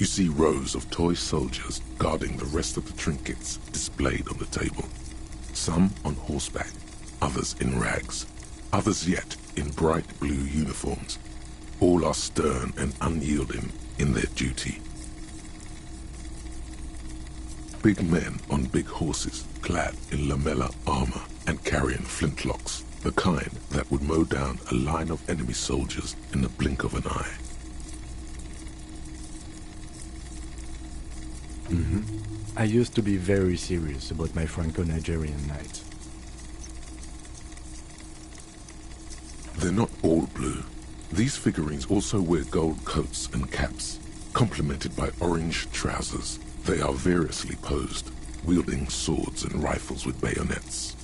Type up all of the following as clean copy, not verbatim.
You see rows of toy soldiers guarding the rest of the trinkets displayed on the table. Some on horseback, others in rags, others yet in bright blue uniforms. All are stern and unyielding in their duty. Big men on big horses, clad in lamella armor and carrying flintlocks, the kind that would mow down a line of enemy soldiers in the blink of an eye. I used to be very serious about my Franco-Nigerian knights. They're not all blue. These figurines also wear gold coats and caps, complemented by orange trousers. They are variously posed, wielding swords and rifles with bayonets.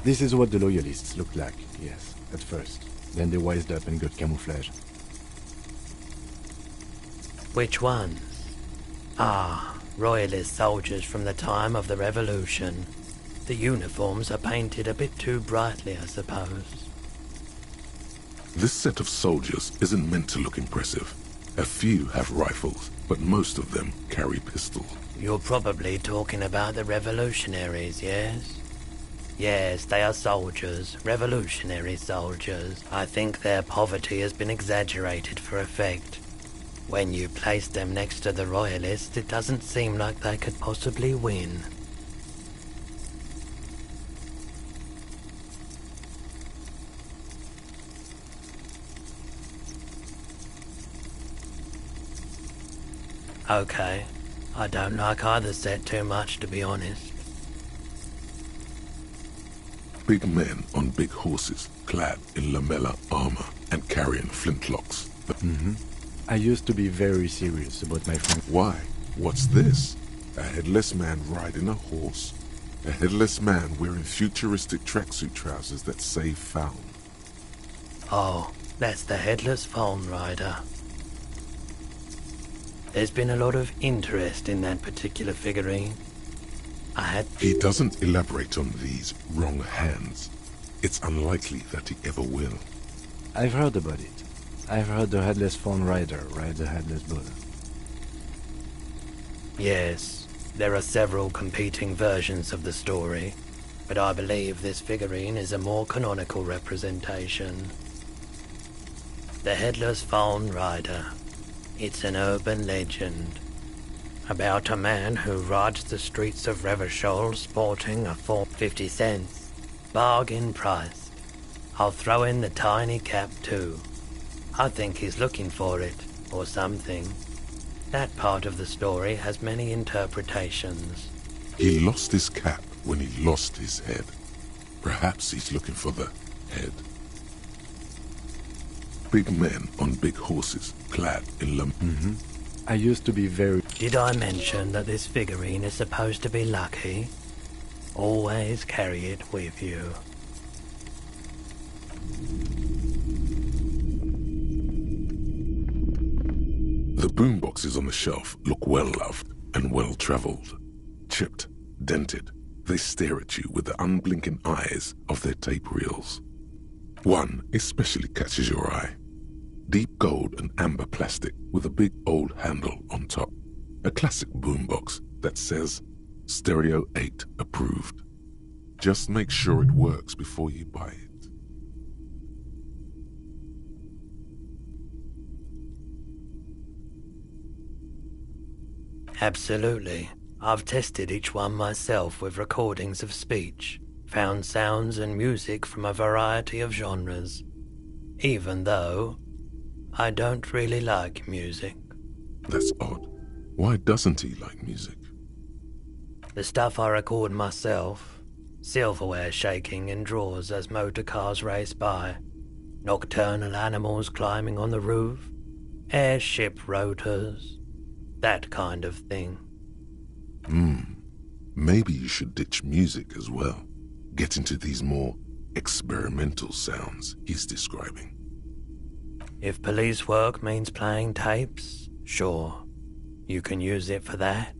This is what the loyalists looked like, yes, at first. Then they wised up and got camouflage. Which ones? Ah, royalist soldiers from the time of the Revolution. The uniforms are painted a bit too brightly, I suppose. This set of soldiers isn't meant to look impressive. A few have rifles, but most of them carry pistols. You're probably talking about the revolutionaries, yes? Yes, they are soldiers, revolutionary soldiers. I think their poverty has been exaggerated for effect. When you place them next to the royalists, it doesn't seem like they could possibly win. Okay, I don't like either set too much, to be honest. Big men on big horses, clad in lamella armor and carrying flintlocks. I used to be very serious about my Why? What's this? A headless man riding a horse? A headless man wearing futuristic tracksuit trousers that say found. Oh, that's the headless phone rider. There's been a lot of interest in that particular figurine. He doesn't elaborate on these wrong hands. It's unlikely that he ever will. I've heard about it. I've heard the headless phone rider ride the headless bull. Yes, there are several competing versions of the story, but I believe this figurine is a more canonical representation. The headless phone rider. It's an urban legend about a man who rides the streets of Revachol sporting a 50 cents. Bargain priced. I'll throw in the tiny cap too. I think he's looking for it, or something. That part of the story has many interpretations. He lost his cap when he lost his head. Perhaps he's looking for the head. Big men on big horses, clad in I used to be very... Did I mention that this figurine is supposed to be lucky? Always carry it with you. The boomboxes on the shelf look well-loved and well-traveled. Chipped, dented, they stare at you with the unblinking eyes of their tape reels. One especially catches your eye. Deep gold and amber plastic with a big old handle on top. A classic boombox that says, Stereo 8 approved. Just make sure it works before you buy it. Absolutely. I've tested each one myself with recordings of speech, found sounds and music from a variety of genres, even though I don't really like music. That's odd. Why doesn't he like music? The stuff I record myself, silverware shaking in drawers as motor cars race by, nocturnal animals climbing on the roof, airship rotors, that kind of thing. Maybe you should ditch music as well. Get into these more experimental sounds he's describing. If police work means playing tapes, sure, you can use it for that.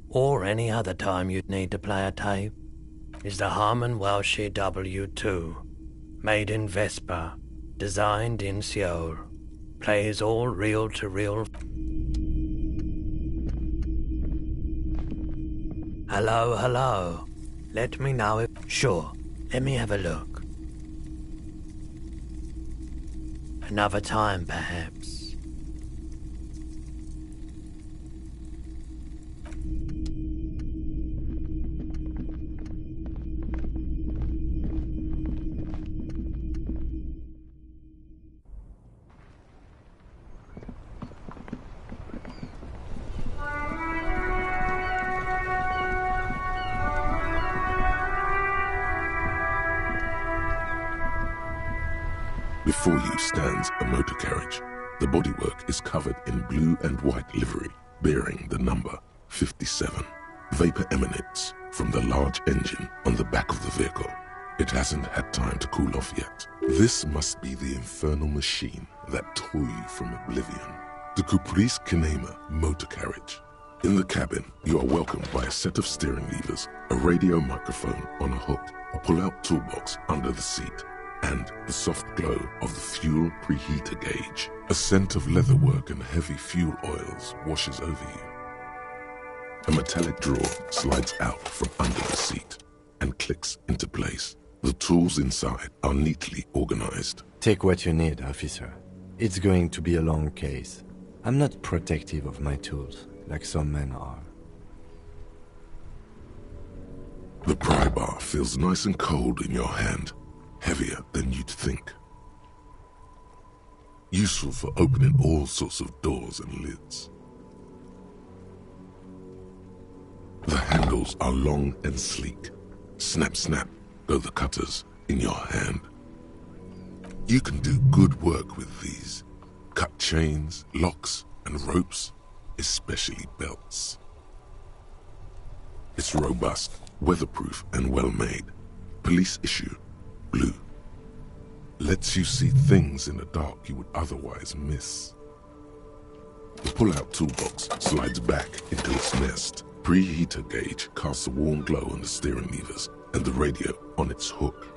Or any other time you'd need to play a tape is the Harman Welsh W2, made in Vespa, designed in Seoul, plays all reel-to-reel. Hello, hello. Let me know if... Sure, let me have a look. Another time, perhaps. Before you stands a motor carriage. The bodywork is covered in blue and white livery, bearing the number 57. Vapor emanates from the large engine on the back of the vehicle. It hasn't had time to cool off yet. This must be the infernal machine that tore you from oblivion. The Caprice Kinema motor carriage. In the cabin, you are welcomed by a set of steering levers, a radio microphone on a hook, a pull-out toolbox under the seat, and the soft glow of the fuel preheater gauge. A scent of leatherwork and heavy fuel oils washes over you. A metallic drawer slides out from under the seat and clicks into place. The tools inside are neatly organized. Take what you need, officer. It's going to be a long case. I'm not protective of my tools, like some men are. The pry bar feels nice and cold in your hand, heavier than you'd think. Useful for opening all sorts of doors and lids. The handles are long and sleek. Snap, snap go the cutters in your hand. You can do good work with these. Cut chains, locks, and ropes, especially belts. It's robust, weatherproof, and well-made. Police issue, blue. Lets you see things in the dark you would otherwise miss. The pull-out toolbox slides back into its nest. Preheater gauge casts a warm glow on the steering levers and the radio on its hook.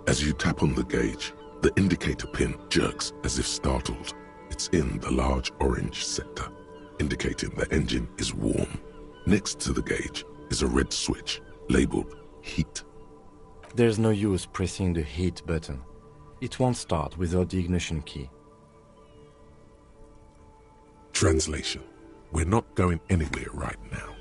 As you tap on the gauge, the indicator pin jerks as if startled. It's in the large orange sector, indicating the engine is warm. Next to the gauge is a red switch labeled heat. There's no use pressing the heat button. It won't start without the ignition key. Translation: we're not going anywhere right now.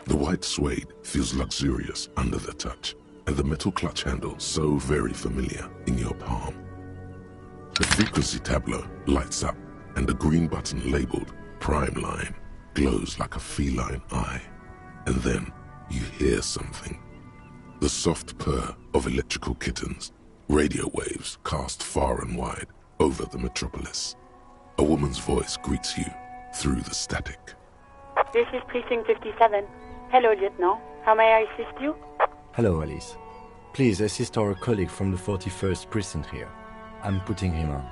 The white suede feels luxurious under the touch, and the metal clutch handle so very familiar in your palm. The frequency tableau lights up, and the green button labeled Prime Line glows like a feline eye. And then you hear something. The soft purr of electrical kittens, radio waves cast far and wide over the metropolis. A woman's voice greets you through the static. This is Precinct 57. Hello, Lieutenant. How may I assist you? Hello, Alice. Please assist our colleague from the 41st precinct here. I'm putting him on.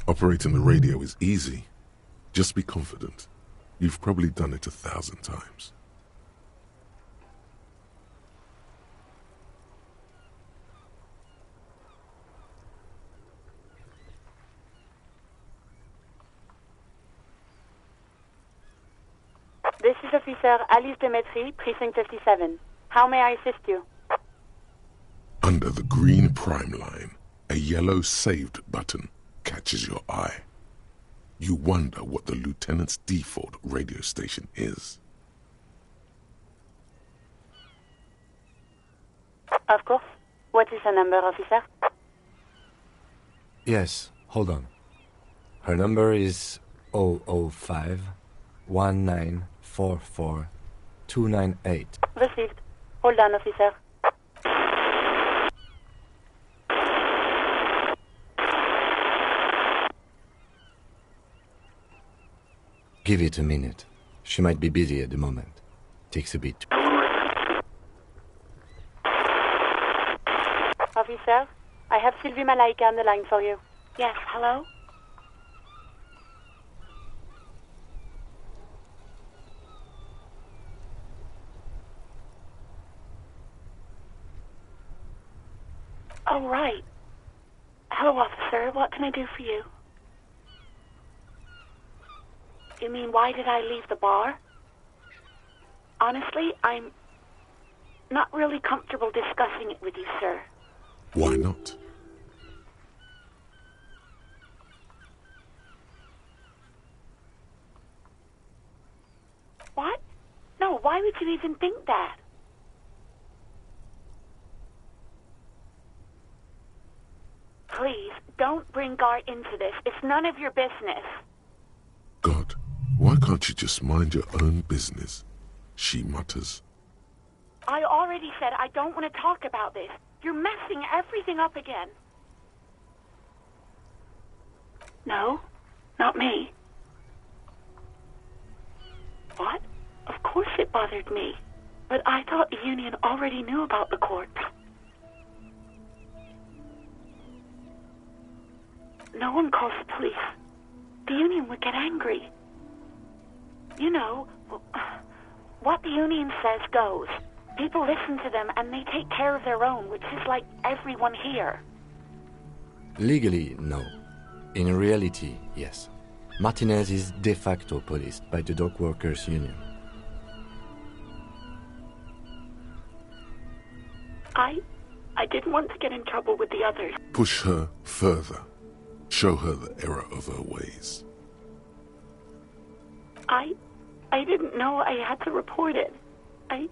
Operating the radio is easy. Just be confident. You've probably done it 1,000 times. This is Officer Alice Demetri, Precinct 57. How may I assist you? Under the green prime line, a yellow saved button catches your eye. You wonder what the lieutenant's default radio station is. Of course. What is her number, officer? Yes, hold on. Her number is 005 1944 298. Received. Hold on, officer. Give it a minute. She might be busy at the moment. Takes a bit. Officer, I have Sylvie Malaika on the line for you. Yes, hello? Oh, right. Hello, officer. What can I do for you? You mean, why did I leave the bar? Honestly, I'm not really comfortable discussing it with you, sir. Why not? What? No, why would you even think that? Please, don't bring Gart into this. It's none of your business. God, why can't you just mind your own business? She mutters. I already said I don't want to talk about this. You're messing everything up again. No, not me. What? Of course it bothered me. But I thought the union already knew about the corpse. No one calls the police. The union would get angry. You know, what the union says goes. People listen to them and they take care of their own, which is like everyone here. Legally, no. In reality, yes. Martinez is de facto policed by the dock workers' union. I didn't want to get in trouble with the others. Push her further. Show her the error of her ways. I didn't know I had to report it. I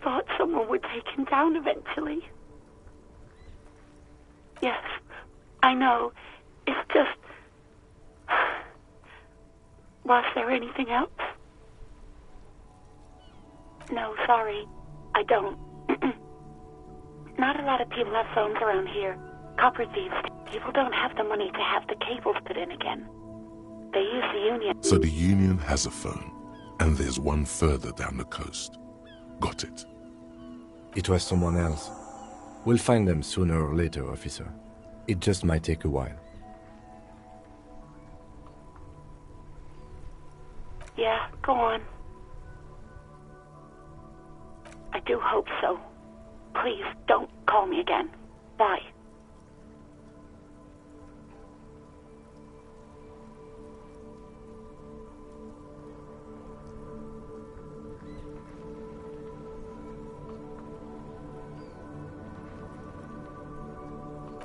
thought someone would take him down eventually. Yes, I know. It's just... Was there anything else? No, sorry. I don't. Not a lot of people have phones around here. Copper thieves. People don't have the money to have the cables put in again. They use the union. So the union has a phone, and there's one further down the coast. Got it. It was someone else. We'll find them sooner or later, officer. It just might take a while. Yeah, go on. I do hope so. Please, don't call me again. Bye.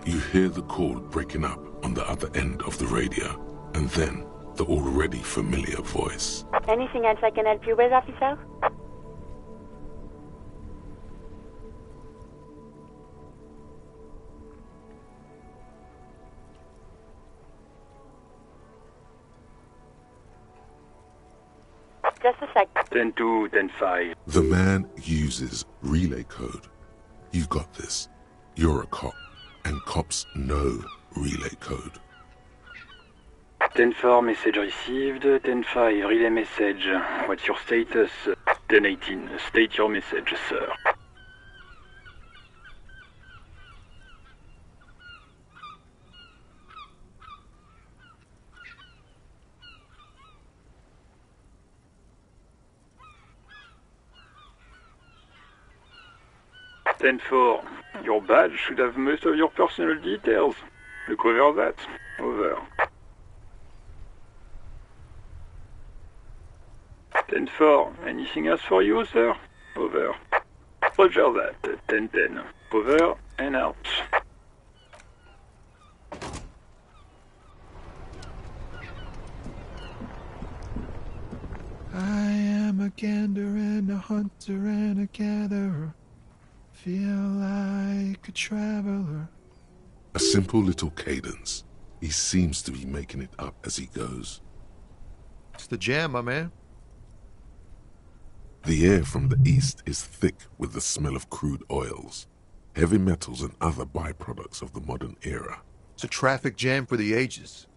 You hear the call breaking up on the other end of the radio, and then the already familiar voice. Anything else I can help you with, officer? Just a sec. 10-2, 10-5. The man uses relay code. You've got this. You're a cop, and cops know relay code. 10-4, message received. 10-5, relay message. What's your status? 10-18, state your message, sir. 10-4. Your badge should have most of your personal details. Look over that. Over. 10-4. Anything else for you, sir? Over. Roger that. 10-10. Over and out. I am a gander and a hunter and a gatherer. Feel like a traveler. A simple little cadence. He seems to be making it up as he goes. It's the jam, my man. The air from the east is thick with the smell of crude oils, heavy metals and other byproducts of the modern era. It's a traffic jam for the ages.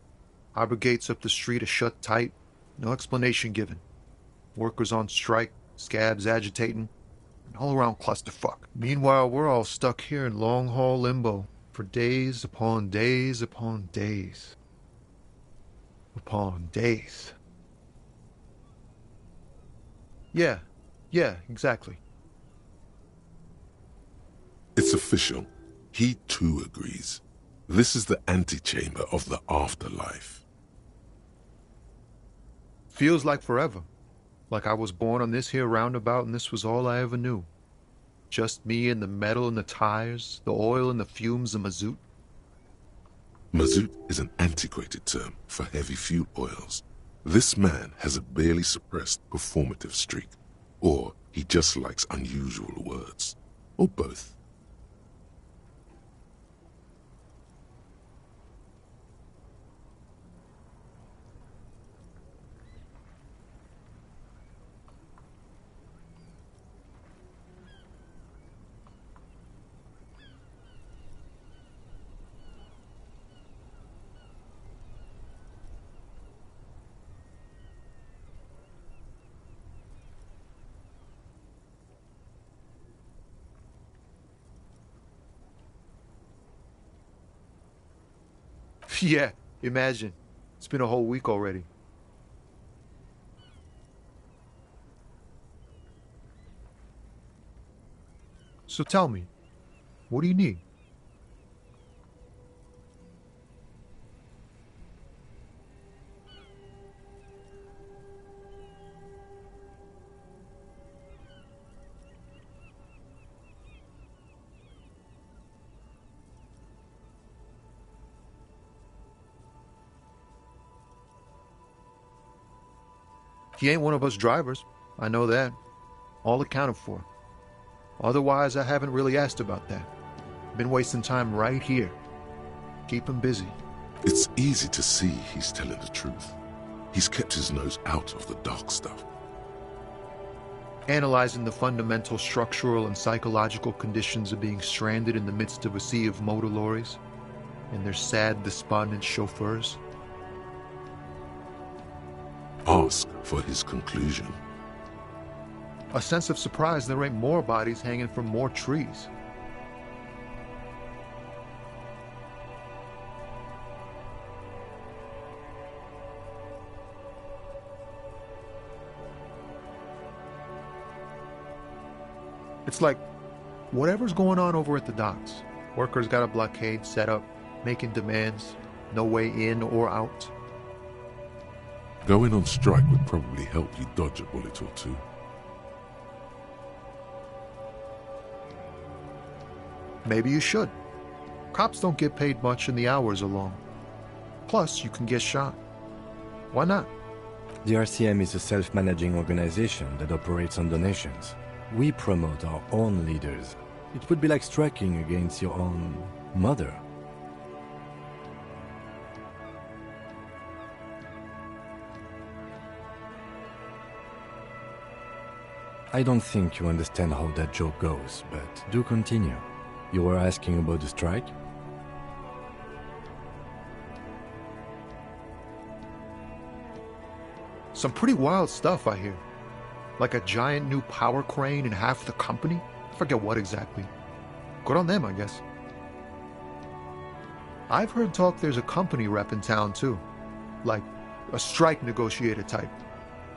Harbor gates up the street are shut tight. No explanation given. Workers on strike, scabs agitating, an all-around clusterfuck. Meanwhile, we're all stuck here in long-haul limbo for days upon days upon days. Upon days. Yeah, exactly. It's official. He too agrees. This is the antechamber of the afterlife. Feels like forever. Like I was born on this here roundabout and this was all I ever knew. Just me and the metal and the tires, the oil and the fumes of mazout. Mazout is an antiquated term for heavy fuel oils. This man has a barely suppressed performative streak. Or he just likes unusual words. Or both. Yeah, imagine. It's been a whole week already. So tell me, what do you need? He ain't one of us drivers. I know that. All accounted for. Otherwise, I haven't really asked about that. Been wasting time right here. Keep him busy. It's easy to see he's telling the truth. He's kept his nose out of the dark stuff. Analyzing the fundamental structural and psychological conditions of being stranded in the midst of a sea of motor lorries and their sad, despondent chauffeurs. Ask for his conclusion. A sense of surprise there ain't more bodies hanging from more trees. It's like, whatever's going on over at the docks. Workers got a blockade set up, making demands, no way in or out. Going on strike would probably help you dodge a bullet or two. Maybe you should. Cops don't get paid much and the hours are long. Plus, you can get shot. Why not? The RCM is a self-managing organization that operates on donations. We promote our own leaders. It would be like striking against your own mother. I don't think you understand how that joke goes, but do continue. You were asking about the strike? Some pretty wild stuff, I hear. Like a giant new power crane in half the company? I forget what exactly. Good on them, I guess. I've heard talk there's a company rep in town, too. Like a strike negotiator type.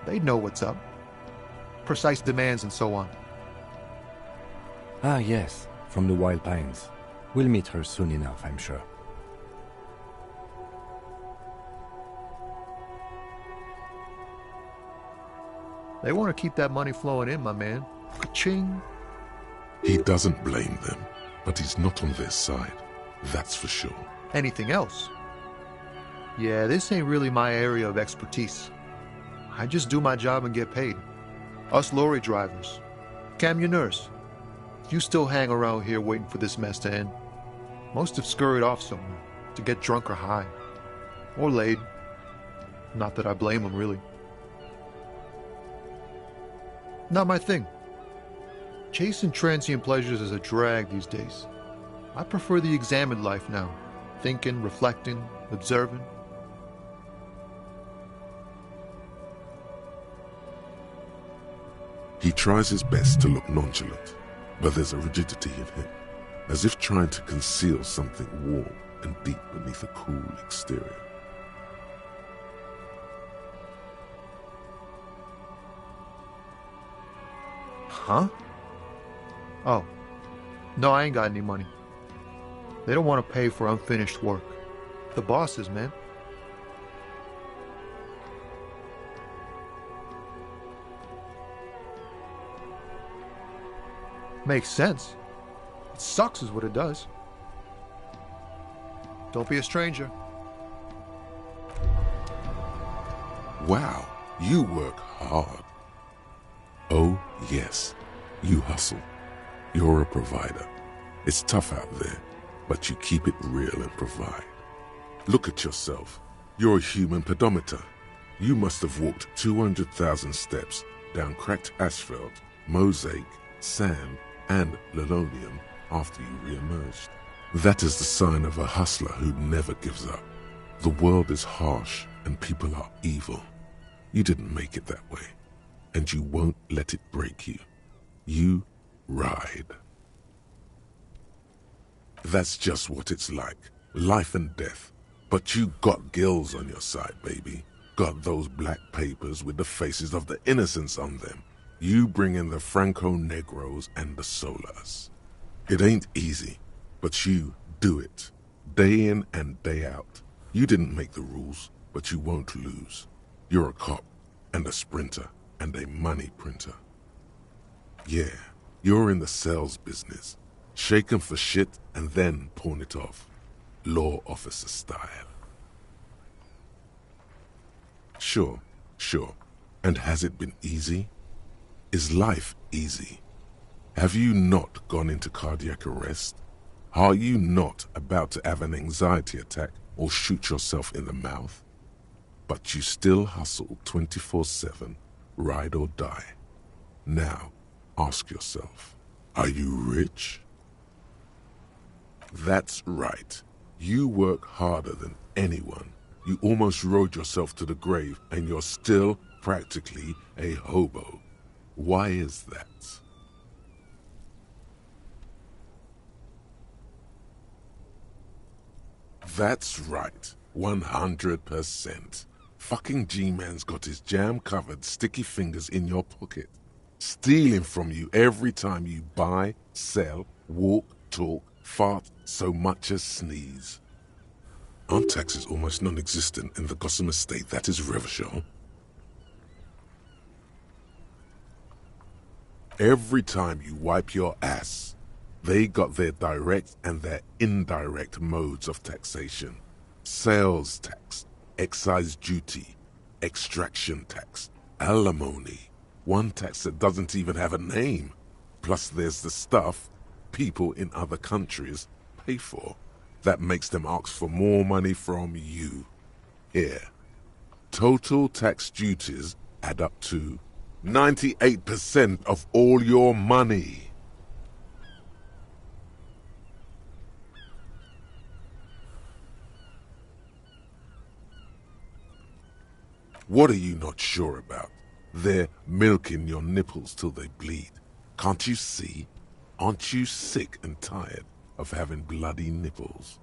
They'd know what's up. Precise demands and so on. Ah, yes. from the Wild Pines. We'll meet her soon enough, I'm sure. They want to keep that money flowing in, my man. Ka-ching. He doesn't blame them, but he's not on their side. That's for sure. Anything else? Yeah, this ain't really my area of expertise. I just do my job and get paid. Us lorry drivers. Camionneurs. You still hang around here waiting for this mess to end. Most have scurried off somewhere to get drunk or high. Or laid. Not that I blame them, really. Not my thing. Chasing transient pleasures is a drag these days. I prefer the examined life now. Thinking, reflecting, observing. He tries his best to look nonchalant, but there's a rigidity in him, as if trying to conceal something warm and deep beneath a cool exterior. Huh? Oh. No, I ain't got any money. They don't want to pay for unfinished work. The bosses, man. Makes sense. It sucks is what it does. Don't be a stranger. Wow, you work hard. Oh, yes, you hustle. You're a provider. It's tough out there, but you keep it real and provide. Look at yourself. You're a human pedometer. You must have walked 200,000 steps down cracked asphalt, mosaic, sand, and linoleum after you re-emerged. That is the sign of a hustler who never gives up. The world is harsh and people are evil. You didn't make it that way, and you won't let it break you. You ride. That's just what it's like, life and death. But you got gills on your side, baby. Got those black papers with the faces of the innocents on them. You bring in the Franco-Negros and the Solas. It ain't easy, but you do it, day in and day out. You didn't make the rules, but you won't lose. You're a cop, and a sprinter, and a money printer. Yeah, you're in the sales business. Shake 'em for shit, and then pawn it off. Law officer style. Sure. And has it been easy? Is life easy? Have you not gone into cardiac arrest? Are you not about to have an anxiety attack or shoot yourself in the mouth? But you still hustle 24/7, ride or die. Now, ask yourself, are you rich? That's right. You work harder than anyone. You almost rode yourself to the grave, and you're still practically a hobo. Why is that? That's right, 100%. Fucking G-Man's got his jam-covered sticky fingers in your pocket, stealing from you every time you buy, sell, walk, talk, fart, so much as sneeze. Aren't taxes almost non-existent in the Gotham estate that is Revachol? Every time you wipe your ass, they got their direct and their indirect modes of taxation. Sales tax, excise duty, extraction tax, alimony. One tax that doesn't even have a name. Plus there's the stuff people in other countries pay for. That makes them ask for more money from you. Here, total tax duties add up to 98% of all your money. What are you not sure about? They're milking your nipples till they bleed. Can't you see? Aren't you sick and tired of having bloody nipples?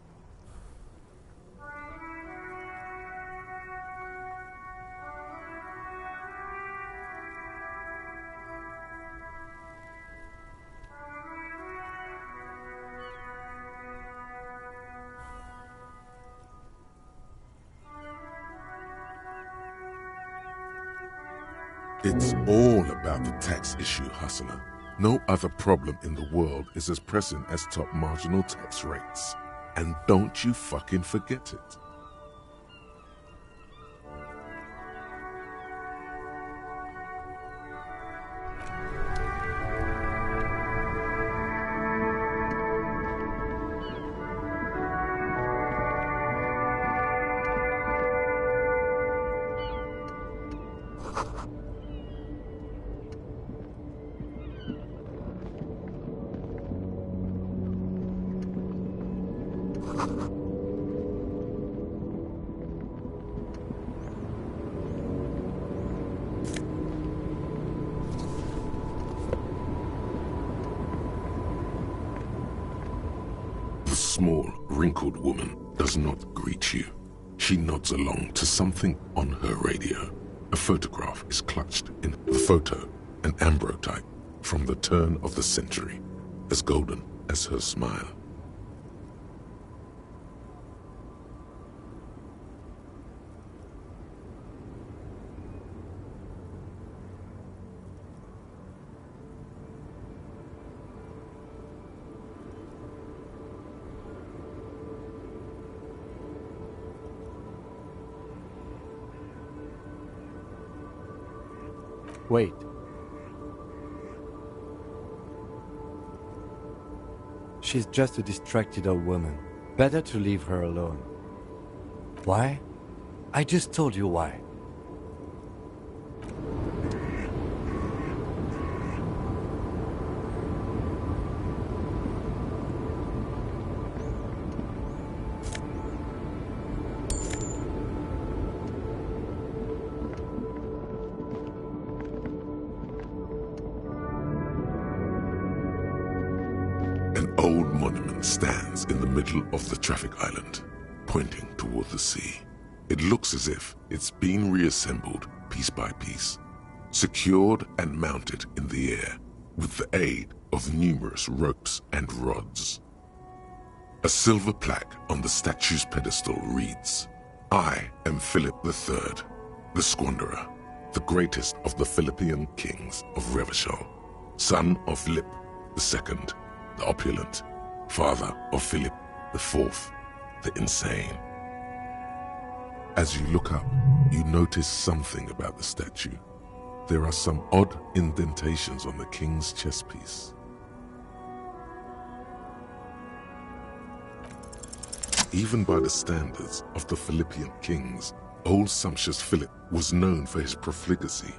It's all about the tax issue, hustler. No other problem in the world is as pressing as top marginal tax rates. And don't you fucking forget it. The small, wrinkled woman does not greet you. She nods along to something on her radio. A photograph is clutched in the photo, an ambrotype from the turn of the century, as golden as her smile. Wait. She's just a distracted old woman. Better to leave her alone. Why? I just told you why. An old monument stands in the middle of the traffic island, pointing toward the sea. It looks as if it's been reassembled piece by piece, secured and mounted in the air with the aid of numerous ropes and rods. A silver plaque on the statue's pedestal reads, "I am Philip III, the Squanderer, the greatest of the Philippian kings of Revachol, son of Philip II, the opulent, father of Philip IV, the insane." As you look up, you notice something about the statue. There are some odd indentations on the king's chest piece. Even by the standards of the Philippian kings, old sumptuous Philip was known for his profligacy.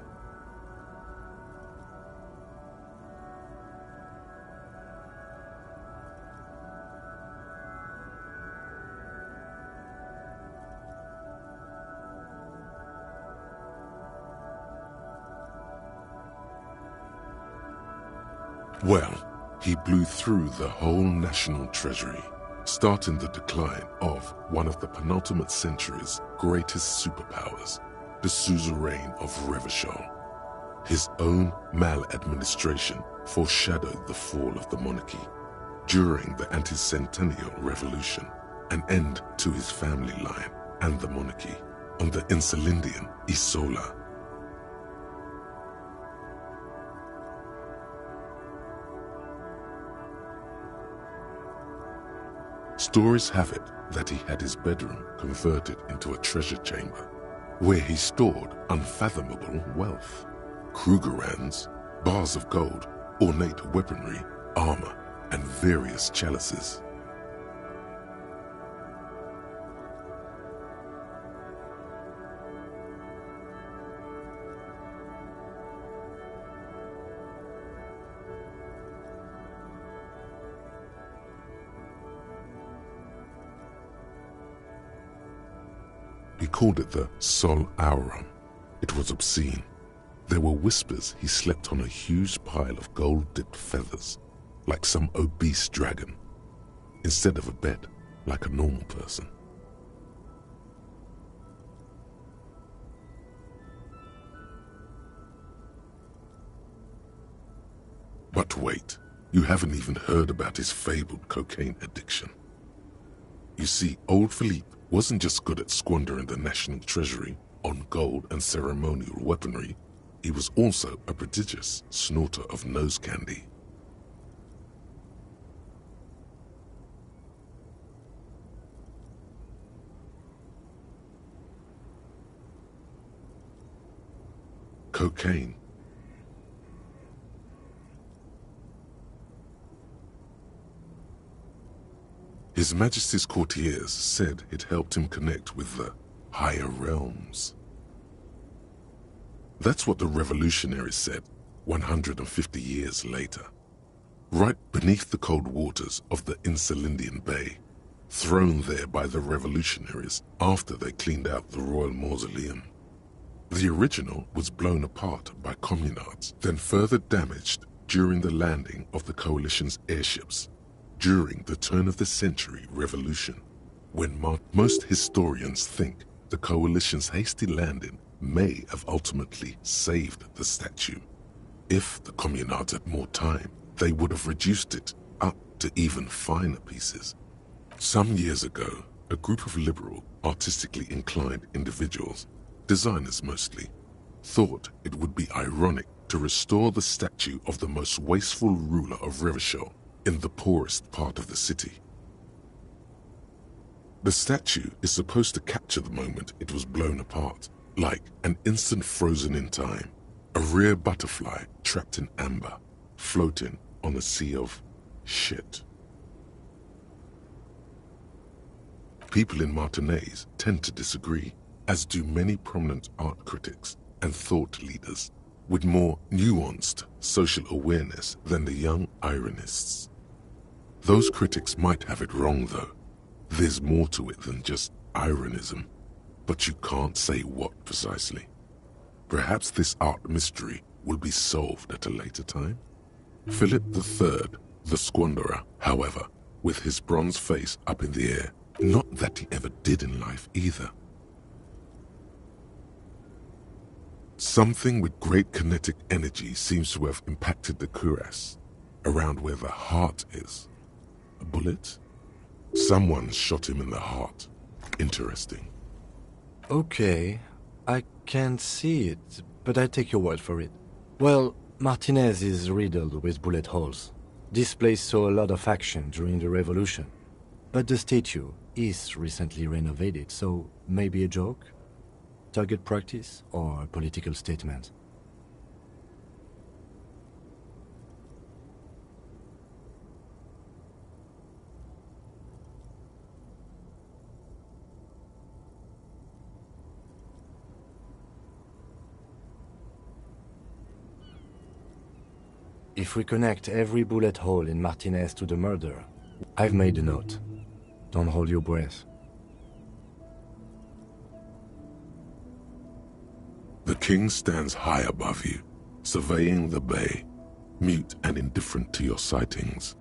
Well, he blew through the whole national treasury, starting the decline of one of the penultimate century's greatest superpowers, the suzerain of Revachol. His own maladministration foreshadowed the fall of the monarchy. During the anti-centennial revolution, an end to his family line and the monarchy on the Insulindian Isola. Stories have it that he had his bedroom converted into a treasure chamber, where he stored unfathomable wealth. Krugerrands, bars of gold, ornate weaponry, armor, and various chalices. He called it the Sol Auron. It was obscene. There were whispers he slept on a huge pile of gold-dipped feathers, like some obese dragon, instead of a bed, like a normal person. But wait, you haven't even heard about his fabled cocaine addiction. You see, old Philippe wasn't just good at squandering the national treasury on gold and ceremonial weaponry. he was also a prodigious snorter of nose candy. Cocaine. His Majesty's courtiers said it helped him connect with the higher realms. That's what the revolutionaries said 150 years later. Right beneath the cold waters of the Insulindian Bay, thrown there by the revolutionaries after they cleaned out the royal mausoleum. The original was blown apart by communards, then further damaged during the landing of the coalition's airships during the turn-of-the-century revolution, when most historians think the coalition's hasty landing may have ultimately saved the statue. If the communards had more time, they would have reduced it up to even finer pieces. Some years ago, a group of liberal, artistically inclined individuals, designers mostly, thought it would be ironic to restore the statue of the most wasteful ruler of Revachol in the poorest part of the city. The statue is supposed to capture the moment it was blown apart, like an instant frozen in time, a rare butterfly trapped in amber, floating on a sea of shit. People in Martinaise tend to disagree, as do many prominent art critics and thought leaders with more nuanced social awareness than the young ironists. Those critics might have it wrong, though. There's more to it than just ironism, but you can't say what precisely. Perhaps this art mystery will be solved at a later time. Philip III, the squanderer, however, with his bronze face up in the air, not that he ever did in life either. Something with great kinetic energy seems to have impacted the cuirass, around where the heart is. A bullet? Someone shot him in the heart. Interesting. Okay, I can't see it, but I take your word for it. Well, Martinez is riddled with bullet holes. This place saw a lot of action during the revolution. But the statue is recently renovated, so maybe a joke? Target practice or a political statement? If we connect every bullet hole in Martinez to the murder, I've made a note. Don't hold your breath. The king stands high above you, surveying the bay, mute and indifferent to your sightings.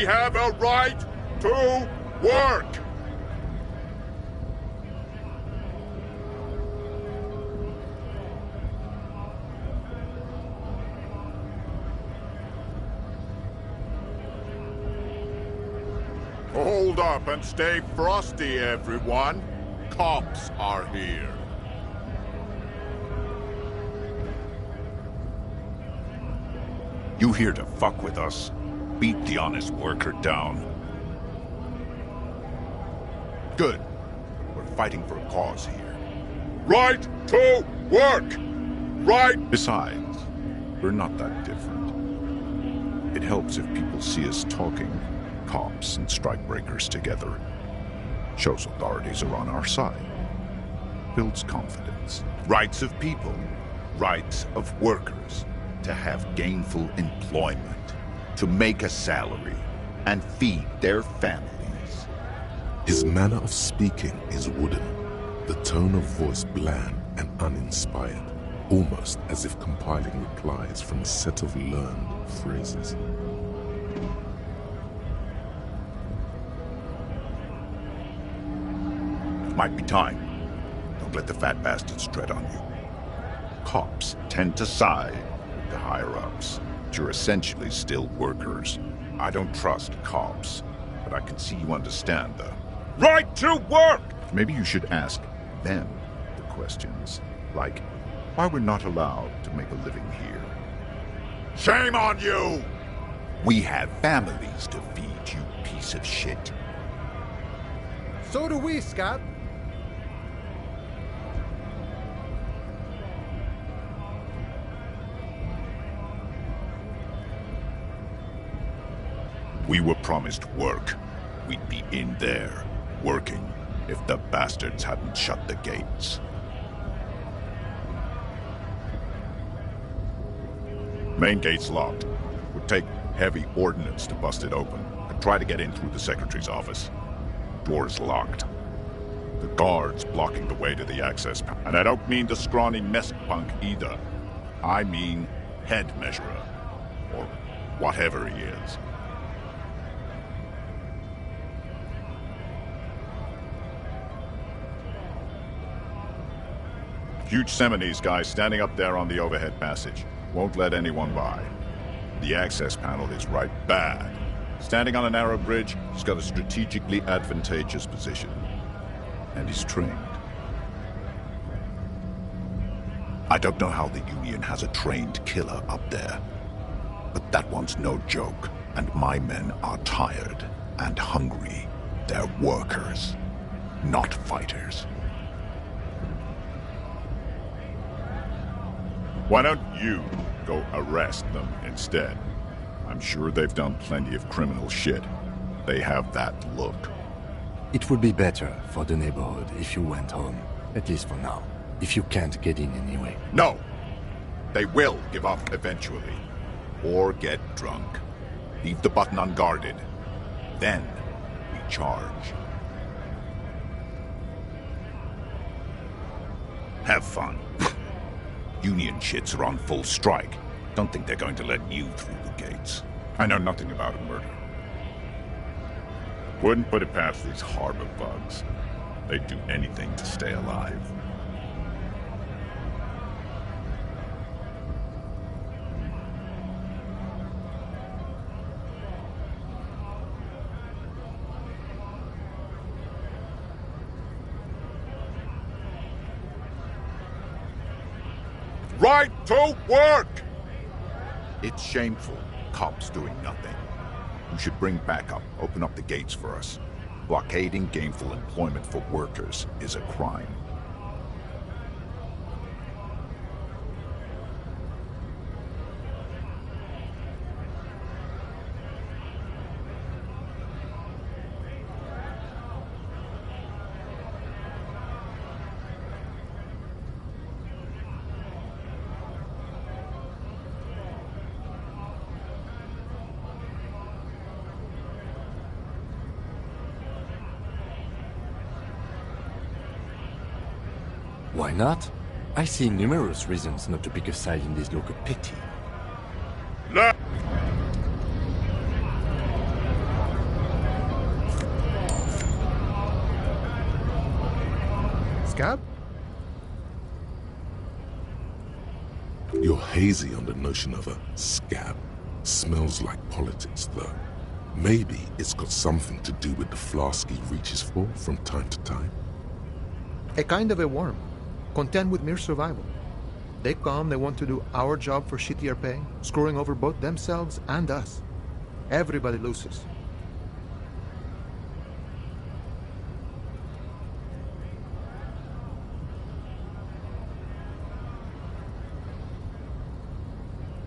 We have a right to work! Hold up and stay frosty, everyone. Cops are here. You here to fuck with us? Beat the honest worker down. Good. We're fighting for a cause here. Right to work! Right! Besides, we're not that different. It helps if people see us talking, cops and strikebreakers together. Shows authorities are on our side. Builds confidence. Rights of people. Rights of workers. To have gainful employment. To make a salary. And feed their families. His manner of speaking is wooden, the tone of voice bland and uninspired, almost as if compiling replies from a set of learned phrases. Might be time. Don't let the fat bastards tread on you. Cops tend to side with the higher-ups, but you're essentially still workers. I don't trust cops, but I can see you understand the right to work! Maybe you should ask them the questions, like why we're not allowed to make a living here. Shame on you! We have families to feed, you piece of shit. So do we, Scott. We were promised work. We'd be in there, working, if the bastards hadn't shut the gates. Main gate's locked. Would take heavy ordnance to bust it open. Could try to get in through the secretary's office. Door's locked. The guard's blocking the way to the access panel. And I don't mean the scrawny mess punk either. I mean head measurer. Or whatever he is. Huge Seminese guy standing up there on the overhead passage. Won't let anyone by. The access panel is right bad. Standing on a narrow bridge, he's got a strategically advantageous position. And he's trained. I don't know how the Union has a trained killer up there. But that one's no joke. And my men are tired and hungry. They're workers, not fighters. Why don't you go arrest them instead? I'm sure they've done plenty of criminal shit. They have that look. It would be better for the neighborhood if you went home. At least for now. If you can't get in anyway. No! They will give up eventually. Or get drunk. Leave the button unguarded. Then we charge. Have fun. Union shits are on full strike. Don't think they're going to let you through the gates. I know nothing about a murder. Wouldn't put it past these harbor bugs. They'd do anything to stay alive. Right to work! It's shameful. Cops doing nothing. You should bring backup. Open up the gates for us. Blockading gainful employment for workers is a crime. Why not? I see numerous reasons not to pick a side in this local pity. Scab? You're hazy on the notion of a scab. Smells like politics, though. Maybe it's got something to do with the flask he reaches for from time to time. A kind of a worm, content with mere survival. They come, they want to do our job for shittier pay, screwing over both themselves and us. Everybody loses.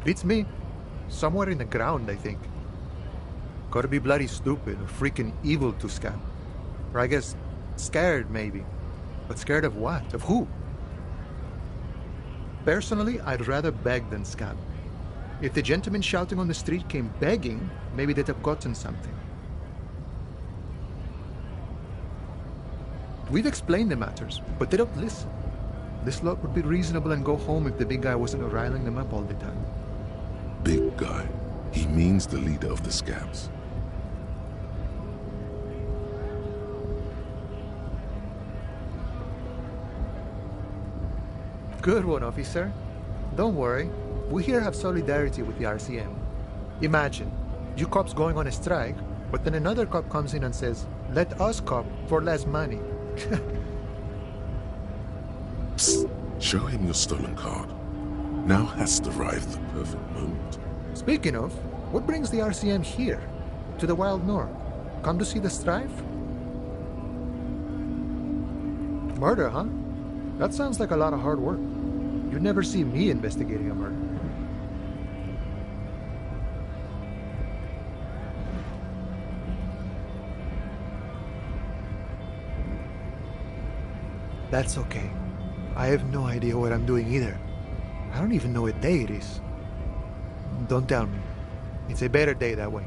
Beats me. Somewhere in the ground, I think. Gotta be bloody stupid or freaking evil to scab. Or I guess scared, maybe. But scared of what? Of who? Personally, I'd rather beg than scab. If the gentleman shouting on the street came begging, maybe they'd have gotten something. We've explained the matters, but they don't listen. This lot would be reasonable and go home if the big guy wasn't riling them up all the time. Big guy. He means the leader of the scabs. Good one, officer. Don't worry. We here have solidarity with the RCM. Imagine, you cops going on a strike, but then another cop comes in and says, let us cop for less money. Psst. Show him your stolen card. Now has arrived the perfect moment. Speaking of, what brings the RCM here? To the Wild North? Come to see the strife? Murder, huh? That sounds like a lot of hard work. You'd never see me investigating a murder. That's okay. I have no idea what I'm doing either. I don't even know what day it is. Don't tell me. It's a better day that way.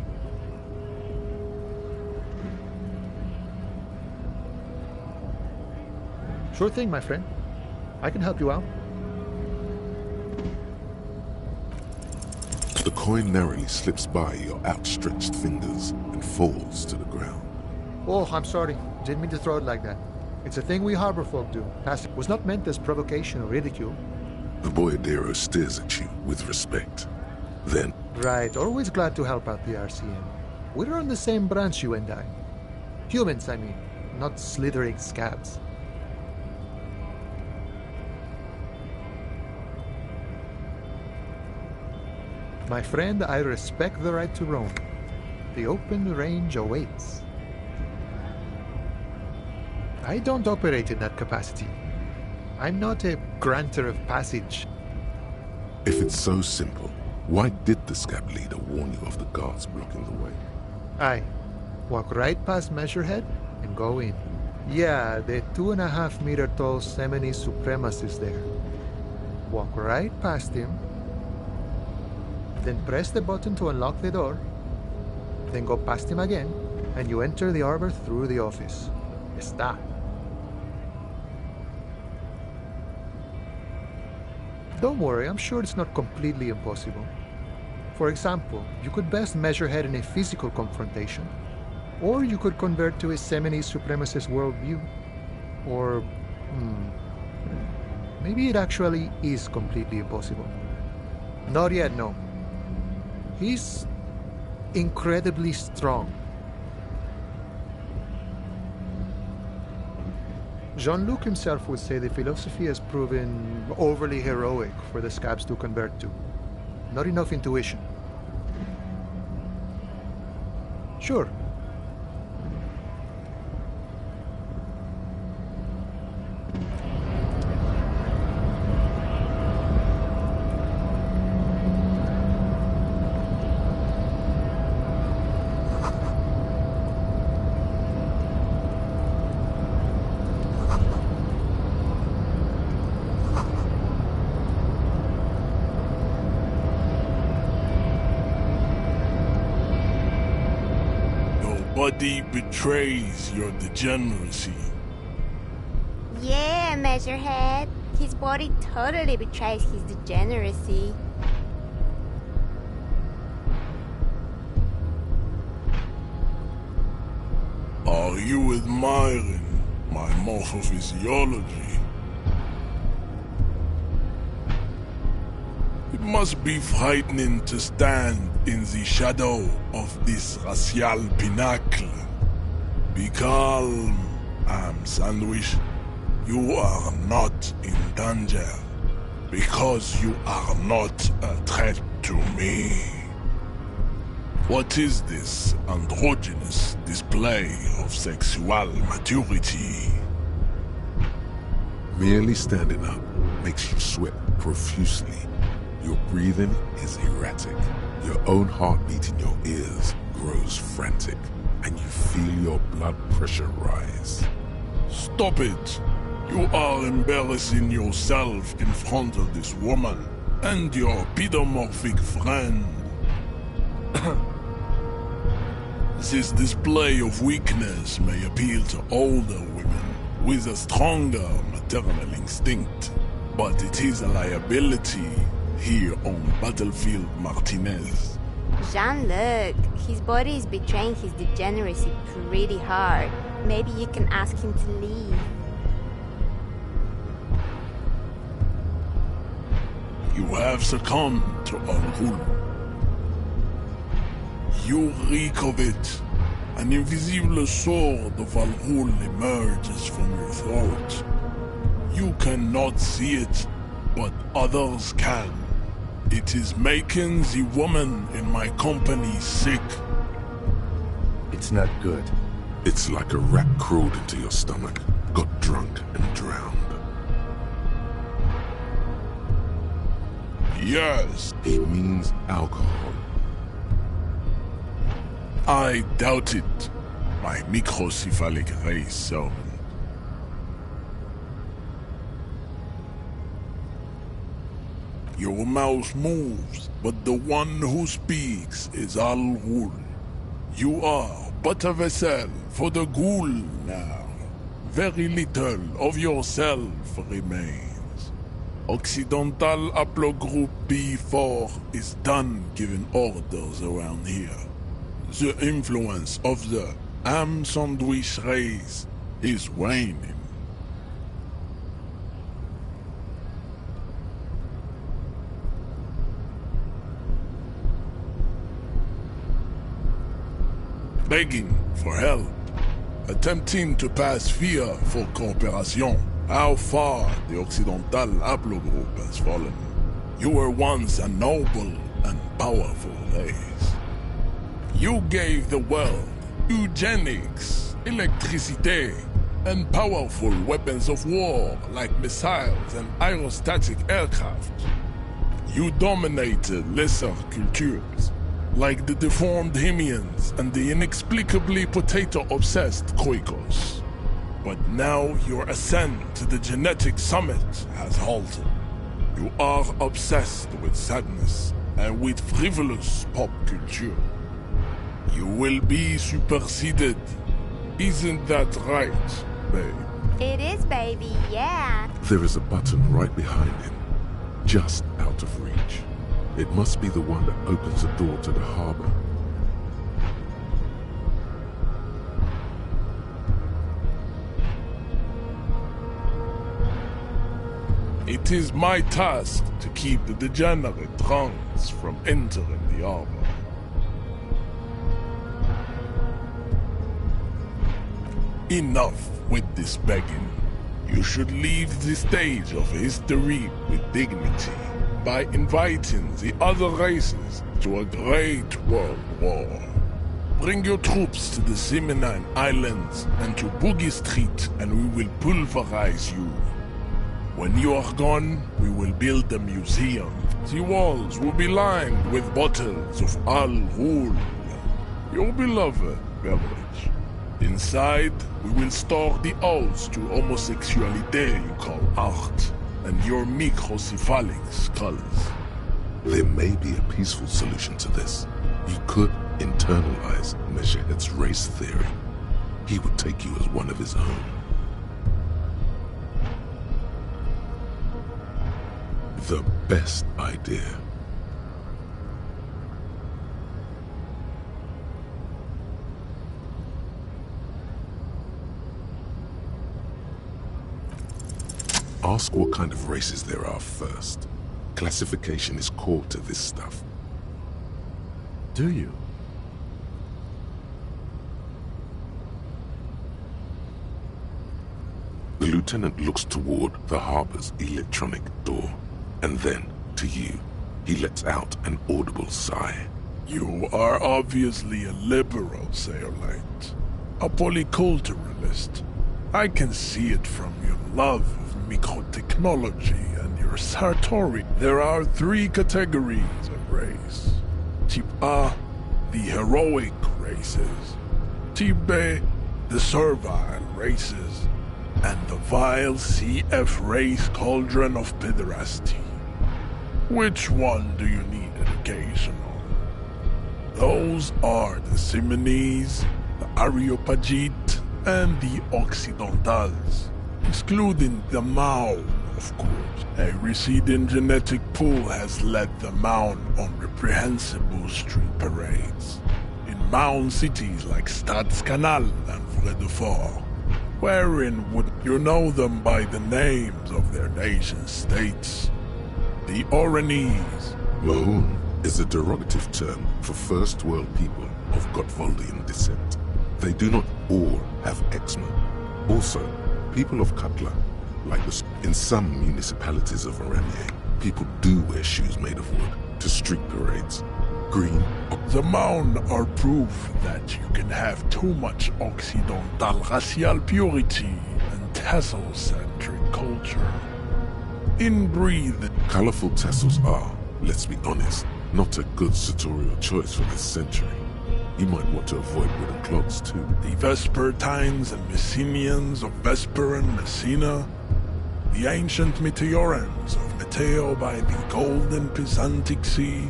Sure thing, my friend. I can help you out. The coin narrowly slips by your outstretched fingers and falls to the ground. Oh, I'm sorry. Didn't mean to throw it like that. It's a thing we harbor folk do. It was not meant as provocation or ridicule. The boyadero stares at you with respect. Then, Right, always glad to help out the RCM. We're on the same branch, you and I. Humans, I mean, not slithering scabs. My friend, I respect the right to roam. The open range awaits. I don't operate in that capacity. I'm not a granter of passage. if it's so simple, why did the scab leader warn you of the guards blocking the way? Aye. Walk right past Measurehead and go in. Yeah, the 2.5-meter tall Semini supremacist there. Walk right past him. Then press the button to unlock the door. Then go past him again, and you enter the arbor through the office. Está. Don't worry, I'm sure it's not completely impossible. For example, you could best Measurehead in a physical confrontation, or you could convert to a Semini supremacist worldview. Or, maybe it actually is completely impossible. Not yet, no. He's incredibly strong. Jean-Luc himself would say the philosophy has proven overly heroic for the scabs to convert to. Not enough intuition. Sure. Nobody betrays your degeneracy. Yeah, Measurehead. His body totally betrays his degeneracy. Are you admiring my morphophysiology. It must be frightening to stand in the shadow of this racial pinnacle. Be calm, Sandwich. You are not in danger, because you are not a threat to me. What is this androgynous display of sexual maturity? Merely standing up makes you sweat profusely. Your breathing is erratic. Your own heartbeat in your ears grows frantic, and you feel your blood pressure rise. Stop it! You are embarrassing yourself in front of this woman and your pedomorphic friend. This display of weakness may appeal to older women with a stronger maternal instinct, but it is a liability here on Battlefield Martinez. Jean-Luc, his body is betraying his degeneracy pretty hard. Maybe you can ask him to leave. You have succumbed to Al-Ghul. You reek of it. An invisible sword of Al-Ghul emerges from your throat. You cannot see it, but others can. It is making the woman in my company sick. It's not good. It's like a rat crawled into your stomach, got drunk and drowned. Yes. He means alcohol. I doubt it, my microcephalic race servant. Your mouth moves, but the one who speaks is Al-Ghul. You are but a vessel for the Ghul now. Very little of yourself remains. Occidental Haplogroup B4 is done giving orders around here. The influence of the Sandwich race is waning. Begging for help, attempting to pass fear for cooperation. How far the Occidental Haplogroup has fallen. You were once a noble and powerful race. You gave the world eugenics, electricity, and powerful weapons of war like missiles and aerostatic aircraft. You dominated lesser cultures, like the deformed Hemians and the inexplicably potato-obsessed Khoikos. But now your ascent to the genetic summit has halted. You are obsessed with sadness and with frivolous pop culture. You will be superseded. Isn't that right, babe? It is, baby, yeah. There is a button right behind him, just out of reach. It must be the one that opens the door to the harbor. It is my task to keep the degenerate drunks from entering the harbor. Enough with this begging. You should leave the stage of history with dignity by inviting the other races to a great world war. Bring your troops to the Simonine Islands and to Boogie Street and we will pulverize you. When you are gone, we will build a museum. The walls will be lined with bottles of Al-Ghul, your beloved beverage. Inside, we will store the odes to homosexuality you call art, and your microcephalic skulls. There may be a peaceful solution to this. You could internalize Meshahed's race theory. He would take you as one of his own. The best idea. Ask what kind of races there are first. Classification is core to this stuff. Do you? The lieutenant looks toward the harbor's electronic door, and then, to you, he lets out an audible sigh. You are obviously a liberal, Sayolite. A polyculturalist. I can see it from your love of microtechnology and your sartori. There are 3 categories of race. Type A, the heroic races. Type B, the servile races. And the vile CF race cauldron of pederasty. Which one do you need education on? Those are the Simonese, the Areopagite, and the Occidentals, excluding the Maun, of course. A receding genetic pool has led the Maun on reprehensible street parades. In Maun cities like Stadskanal and Vredefort, wherein would you know them by the names of their nation-states? The Oranese. Mahoon is a derogative term for first world people of Gotvaldian descent. They do not all have eczema. Also, people of Katla, like in some municipalities of Oranje, people do wear shoes made of wood to street parades. Green. The Maun are proof that you can have too much Occidental racial purity and tassel-centric culture. Inbreathed. Colorful tassels are, let's be honest, not a good sartorial choice for this century. You might want to avoid wooden clogs too. The Vespertines and Messenians of Vesper and Messina. The ancient Meteorans of Meteo by the Golden Pisantic Sea.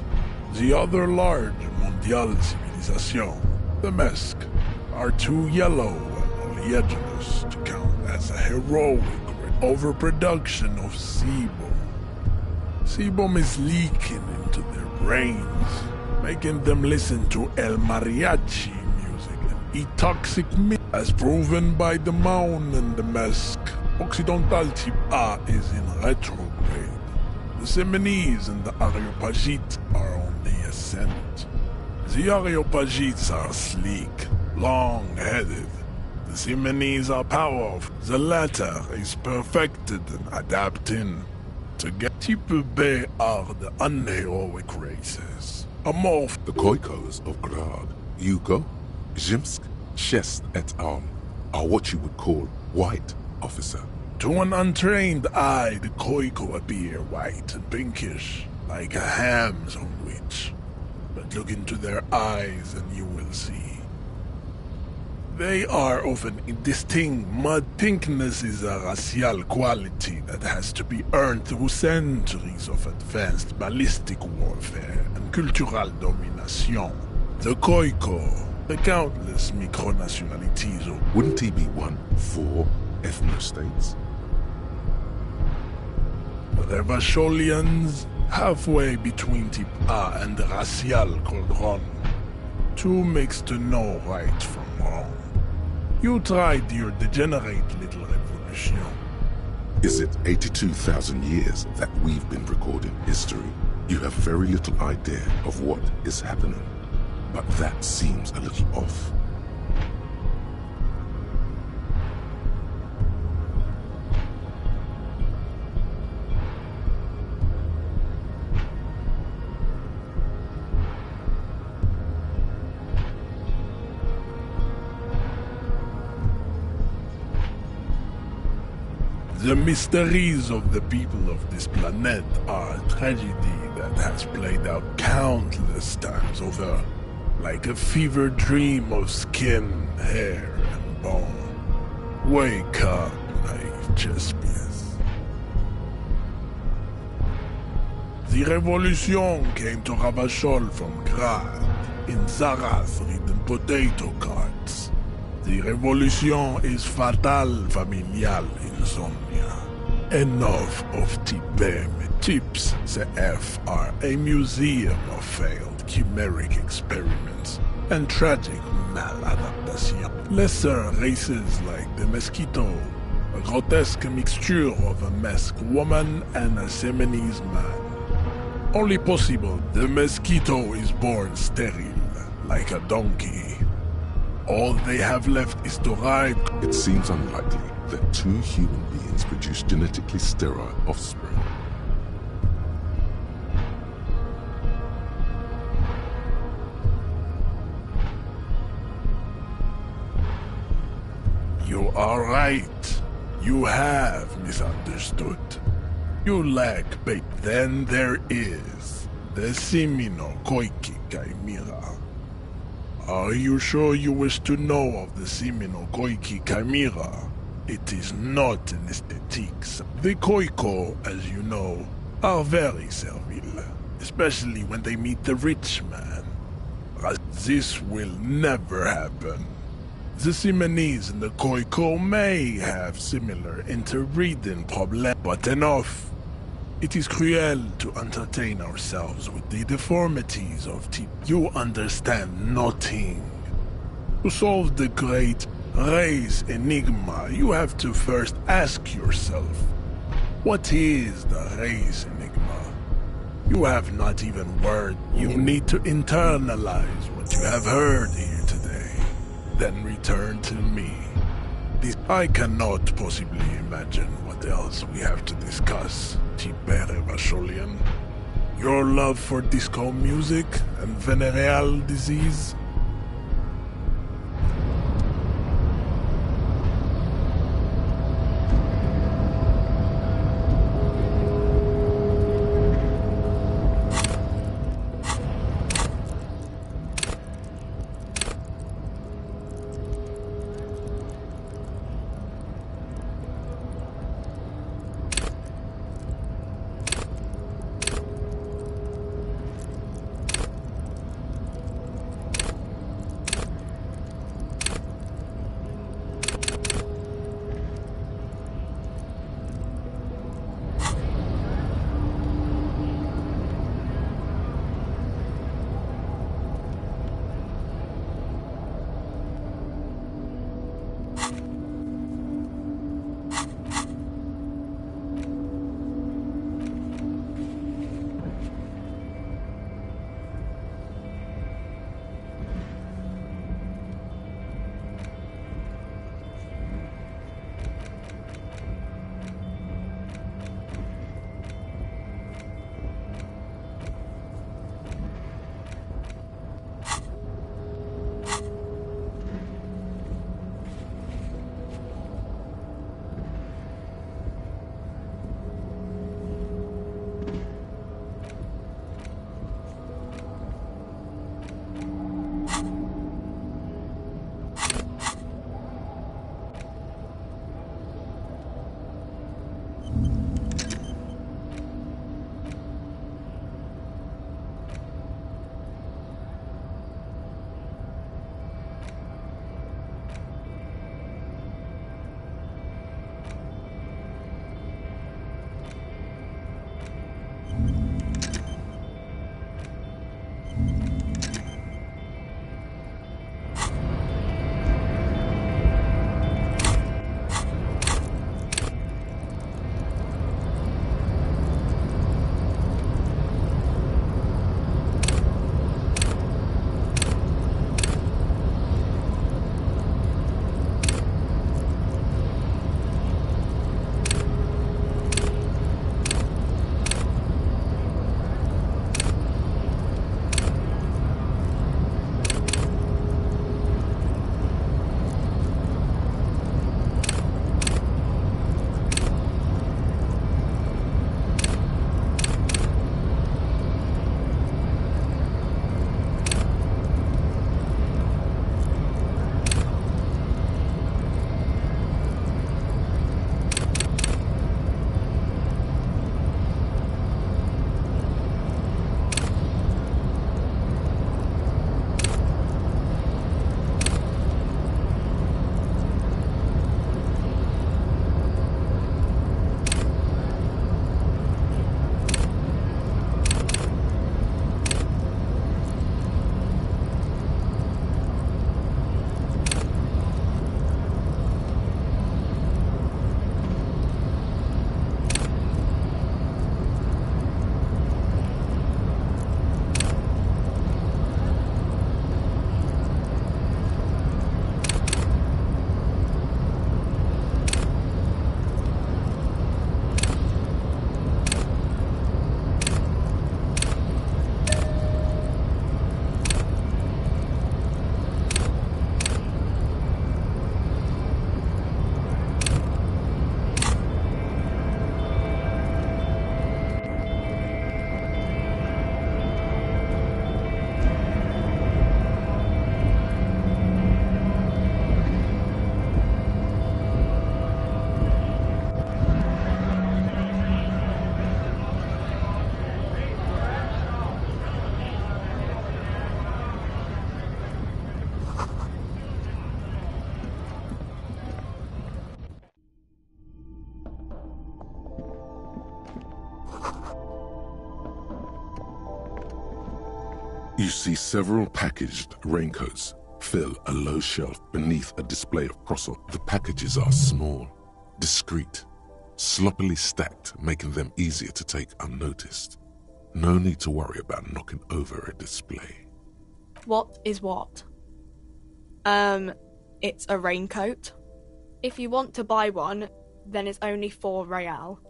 The other large Mondial civilization, the Mesk, are too yellow and oleaginous to count as a heroic overproduction of sebum. Sebum is leaking into their brains, making them listen to El Mariachi music and eat toxic meat, as proven by the Maun and the Mesk. Occidental type A is in retrograde. The Simonese and the Areopagites are on the ascent. The Areopagites are sleek, long-headed. The Simonese are powerful. The latter is perfected and adapting. To get Type B are the unheroic races. Amorph. The Khoikos of Grad, Yugo, Zhimsk, Shest et al. Are what you would call white, officer. To an untrained eye, the Khoiko appear white and pinkish, like a ham sandwich. But look into their eyes and you will see. They are of an indistinct mud pinkness is a racial quality that has to be earned through centuries of advanced ballistic warfare and cultural domination. The Khoiko, the countless micronationalities of... Wouldn't he be one for ethnostates? The Vasholians, halfway between Type A and the racial cauldron. Too mixed to know right from wrong. You tried your degenerate little revolution. Is it 82,000 years that we've been recording history? You have very little idea of what is happening. But that seems a little off. The mysteries of the people of this planet are a tragedy that has played out countless times over, like a fever dream of skin, hair, and bone. Wake up, naive chess-piece. The revolution came to Ravachol from Grad, in Zaraz-ridden potato carts. The revolution is fatal familial insomnia. Enough of Tibet. Tips CF are a museum of failed chimeric experiments and tragic maladaptation. Lesser races like the mosquito a grotesque mixture of a masked woman and a Simonese man. Only possible, the mosquito is born sterile, like a donkey. All they have left is to ride. It seems unlikely that two human beings produce genetically sterile offspring. You are right. You have misunderstood. You lack bait. Then there is the Simino Koiki Chimera. Are you sure you wish to know of the Simino Koiki Chimera? It is not an aesthetics. The Koiko, as you know, are very servile, especially when they meet the rich man. This will never happen. The Simonese and the Koiko may have similar interbreeding problems, but enough. It is cruel to entertain ourselves with the deformities of You understand nothing. To solve the great race enigma, you have to first ask yourself, what is the race enigma? You have not even word. You need to internalize what you have heard here today. Then return to me. I cannot possibly imagine what else we have to discuss, Tibere Vasholian. Your love for disco music and venereal disease? You see several packaged raincoats fill a low shelf beneath a display of croissants. The packages are small, discreet, sloppily stacked, making them easier to take unnoticed. No need to worry about knocking over a display. What is what? It's a raincoat. If you want to buy one, then it's only 4 real.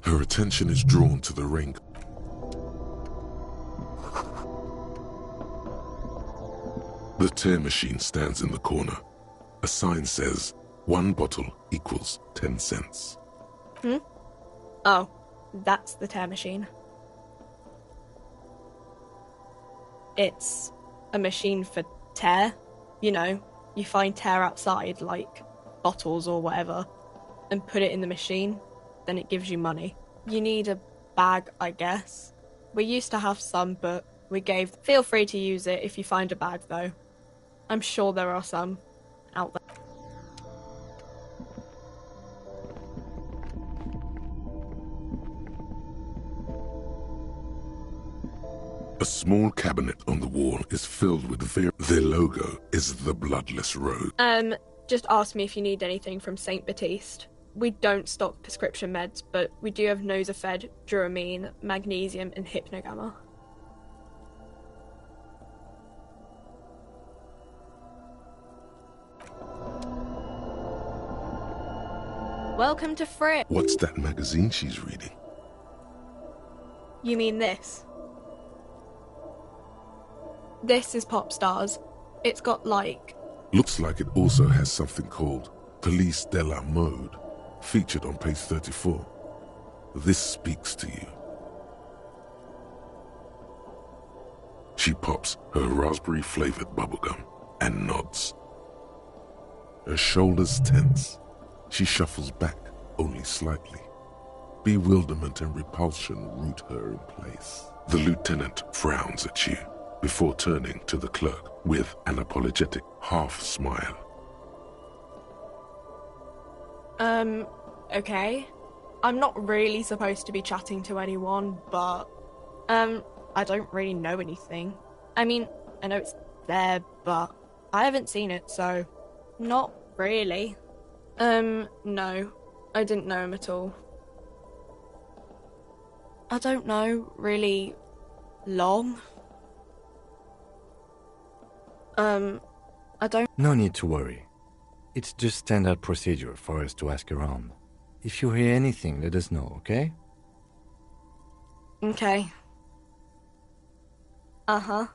Her attention is drawn to the raincoat. The tear machine stands in the corner. A sign says, 1 bottle equals 10 cents. Oh, that's the tear machine. It's a machine for tear. You know, you find tear outside, like bottles or whatever, and put it in the machine, then it gives you money. You need a bag, I guess. We used to have some, but we gave... Feel free to use it if you find a bag, though. I'm sure there are some out there. A small cabinet on the wall is filled with their logo is the Bloodless Rose. Just ask me if you need anything from St. Baptiste. We don't stock prescription meds, but we do have Nosafed, Duramine, Magnesium, and Hypnogamma. Welcome to Fripp. What's that magazine she's reading? You mean this? This is Pop Stars. It's got like... Looks like it also has something called Police de la Mode, featured on page 34. This speaks to you. She pops her raspberry-flavored bubblegum and nods. Her shoulders tense. She shuffles back only slightly. Bewilderment and repulsion root her in place. The lieutenant frowns at you before turning to the clerk with an apologetic half-smile. Okay. I'm not really supposed to be chatting to anyone, but, I don't really know anything. I mean, I know it's there, but I haven't seen it, so not really. No. I didn't know him at all. I don't know, really long. I don't... No need to worry. It's just standard procedure for us to ask around. If you hear anything, let us know, okay? Okay. Uh-huh.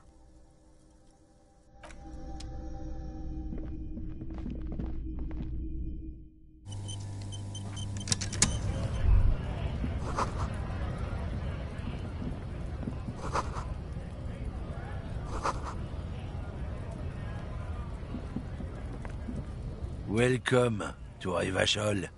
Welcome to Rivachol.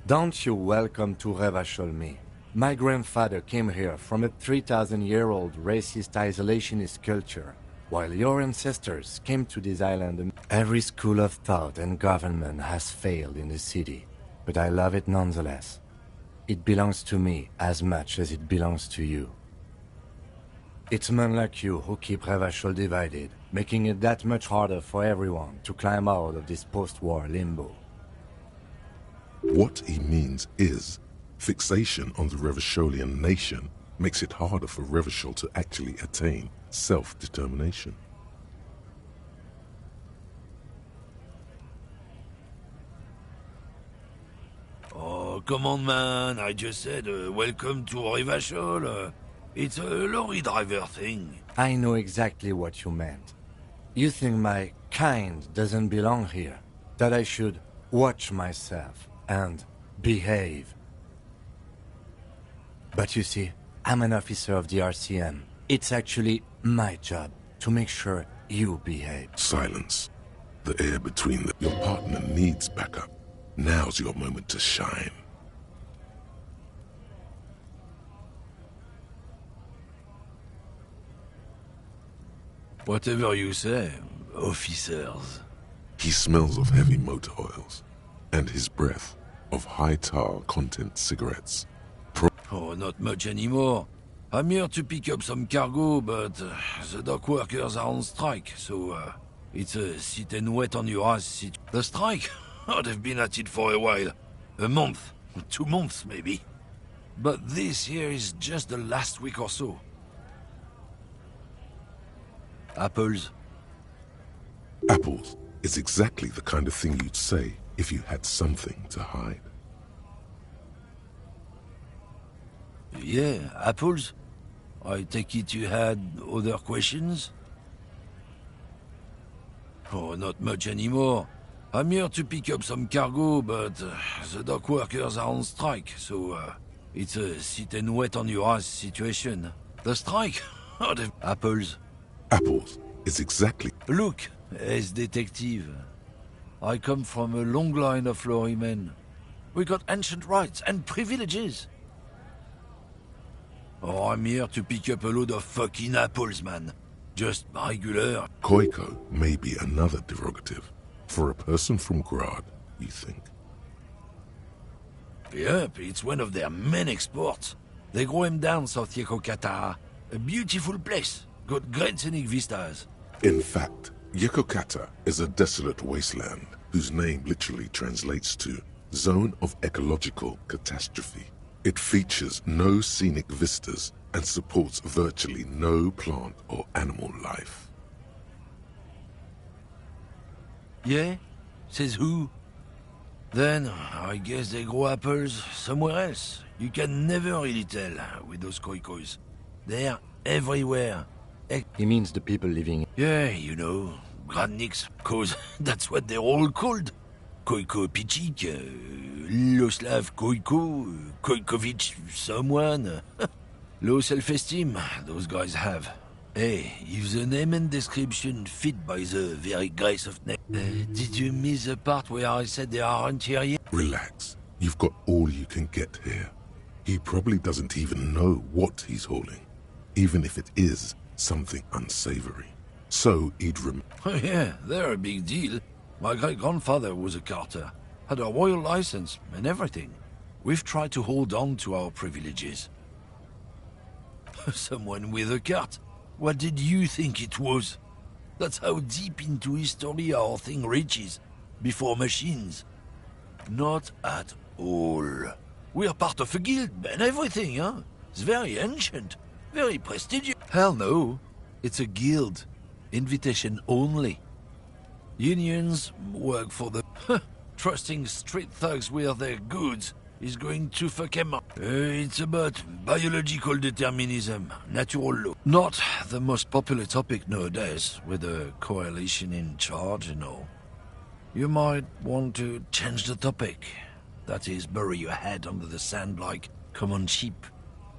Don't you welcome to Revachol me. My grandfather came here from a 3,000-year-old racist isolationist culture, while your ancestors came to this island. Every school of thought and government has failed in the city, but I love it nonetheless. It belongs to me as much as it belongs to you. It's men like you who keep Revachol divided, making it that much harder for everyone to climb out of this post-war limbo. What he means is, fixation on the Revacholian nation makes it harder for Revachol to actually attain self-determination. Oh, come on, man. I just said, welcome to Rivachol. It's a lorry driver thing. I know exactly what you meant. You think my kind doesn't belong here, that I should watch myself and behave. But you see, I'm an officer of the RCM. It's actually my job to make sure you behave. Silence. The air between them. Your partner needs backup. Now's your moment to shine. Whatever you say, officers. He smells of heavy motor oils, and his breath of high tar content cigarettes. Oh, not much anymore. I'm here to pick up some cargo, but the dock workers are on strike, so it's a sit and wait on your ass. The strike? Oh, they've been at it for a while. A month, 2 months maybe. But this here is just the last week or so. Apples. Apples is exactly the kind of thing you'd say if you had something to hide. Yeah, apples. I take it you had other questions? Oh, not much anymore. I'm here to pick up some cargo, but the dock workers are on strike, so it's a sit and wait on your ass situation. The strike? Oh, the apples. Apples is exactly... Look, as detective, I come from a long line of lorrymen. We got ancient rights and privileges. Oh, I'm here to pick up a load of fucking apples, man. Just regular. Koiko may be another derogative. For a person from Grad, you think? Yep, it's one of their main exports. They grow him down South Yekokata. A beautiful place. Got great scenic vistas. In fact, Yekokata is a desolate wasteland whose name literally translates to Zone of Ecological Catastrophe. It features no scenic vistas and supports virtually no plant or animal life. Yeah? Says who? Then, I guess they grow apples somewhere else. You can never really tell with those koikos. They're everywhere. He means the people living... Yeah, you know, Gradniks, cause that's what they're all called. Koiko Pichik, Loslav Koiko, Koikovich someone. Low self-esteem, those guys have. Hey, if the name and description fit by the very grace of name... did you miss the part where I said they aren't here yet? Relax. You've got all you can get here. He probably doesn't even know what he's hauling, even if it is something unsavory. So he'd Oh yeah, they're a big deal. My great-grandfather was a carter, had a royal license and everything. We've tried to hold on to our privileges. Someone with a cart. What did you think it was? That's how deep into history our thing reaches, before machines. Not at all. We're part of a guild and everything, huh? It's very ancient, very prestigious. Hell no, it's a guild. Invitation only. Unions work for the... Trusting street thugs with their goods is going to fuck him up. It's about biological determinism, natural law. Not the most popular topic nowadays, with a coalition in charge and all. You might want to change the topic. That is, bury your head under the sand like common sheep.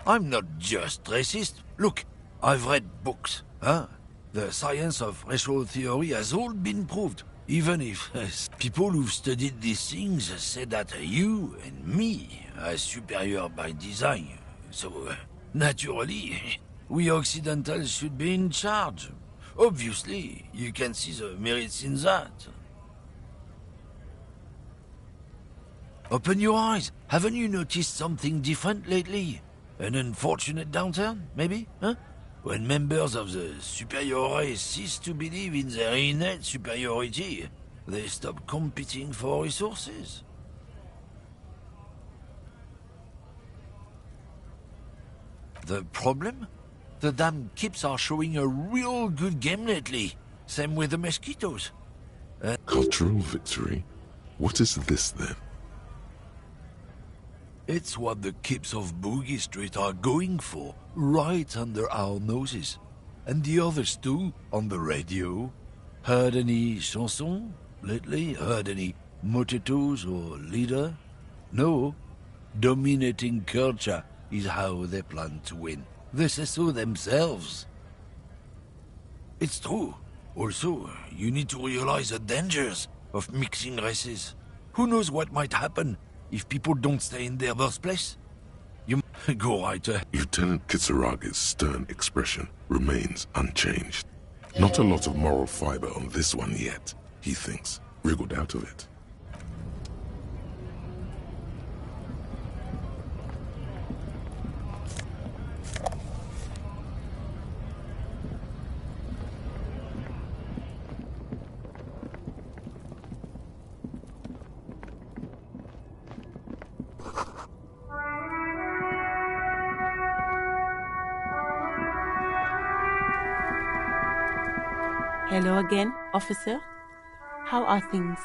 I'm not just racist. Look, I've read books, huh? The science of racial theory has all been proved. Even if people who've studied these things say that you and me are superior by design. So, naturally, we Occidentals should be in charge. Obviously, you can see the merits in that. Open your eyes. Haven't you noticed something different lately? An unfortunate downturn, maybe? Huh? When members of the superior race cease to believe in their innate superiority, they stop competing for resources. The problem? The damn kips are showing a real good game lately. Same with the mosquitoes. Cultural victory? What is this then? It's what the kips of Boogie Street are going for, right under our noses. And the others too, on the radio. Heard any chansons lately? Heard any motetos or leader? No. Dominating culture is how they plan to win. They say so themselves. It's true. Also, you need to realize the dangers of mixing races. Who knows what might happen if people don't stay in their birthplace? You go right ahead. Lieutenant Kisaragi's stern expression remains unchanged. Not a lot of moral fiber on this one yet, he thinks. wriggled out of it. Hello again, officer. How are things?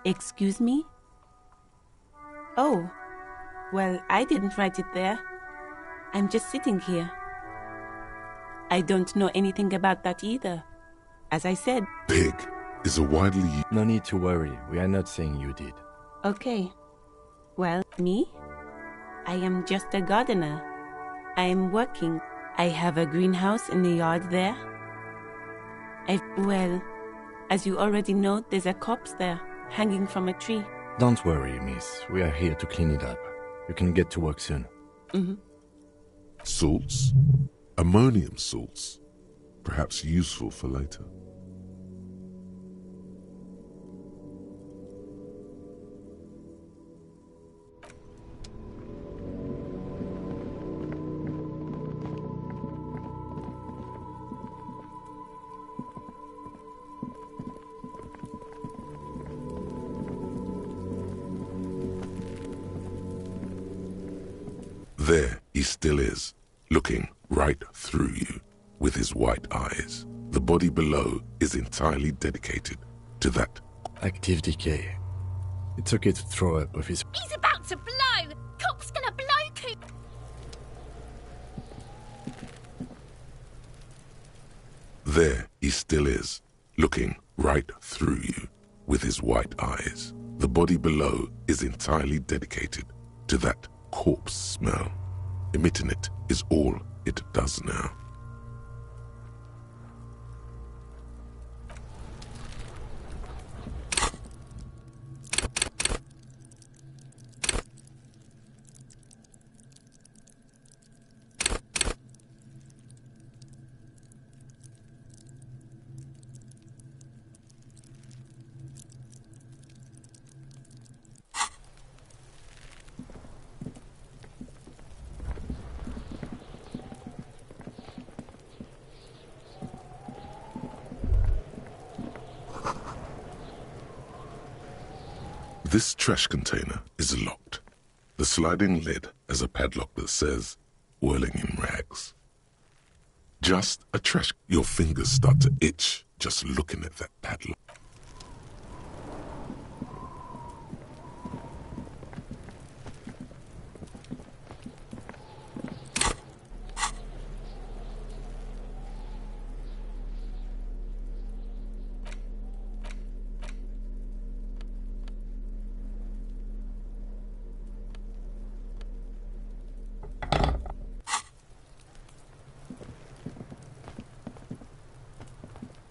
Excuse me? Oh, well, I didn't write it there. I'm just sitting here. I don't know anything about that either. As I said... Pig is a widely... No need to worry. We are not saying you did. Okay. Well, me? I am just a gardener. I am working. I have a greenhouse in the yard there. Well, as you already know, there's a corpse there, hanging from a tree. Don't worry, miss. We are here to clean it up. You can get to work soon. Mm-hmm. Salts? Ammonium salts. Perhaps useful for later. There he still is, looking right through you with his white eyes. The body below is entirely dedicated to that. Active decay. It's okay to throw up with his... He's about to blow! Cop's gonna blow Coop! There he still is, looking right through you with his white eyes. The body below is entirely dedicated to that corpse smell. Emitting it is all it does now. This trash container is locked. The sliding lid has a padlock that says, whirling in rags. Just a trash. Your fingers start to itch just looking at that padlock.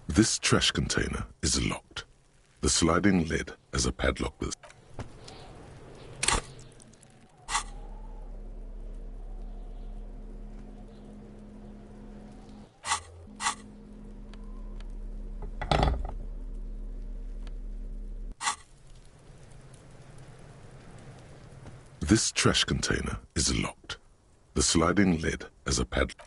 This trash container is locked. The sliding lid has a padlock that... This trash container is locked. The sliding lid has a padlock.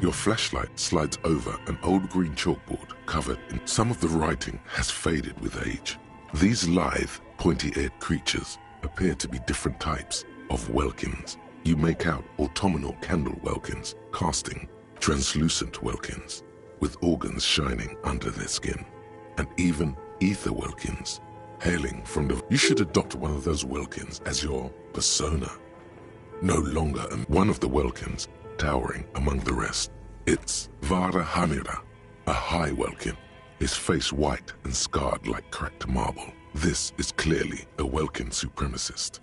Your flashlight slides over an old green chalkboard covered in some of the writing has faded with age. These lithe, pointy-eared creatures appear to be different types of welkins. You make out autumnal candle welkins, casting translucent welkins, with organs shining under their skin, and even ether welkins, hailing from the... You should adopt one of those welkins as your persona. No longer one of the welkins towering among the rest. It's Vara Hamira, a high welkin, his face white and scarred like cracked marble. This is clearly a welkin supremacist.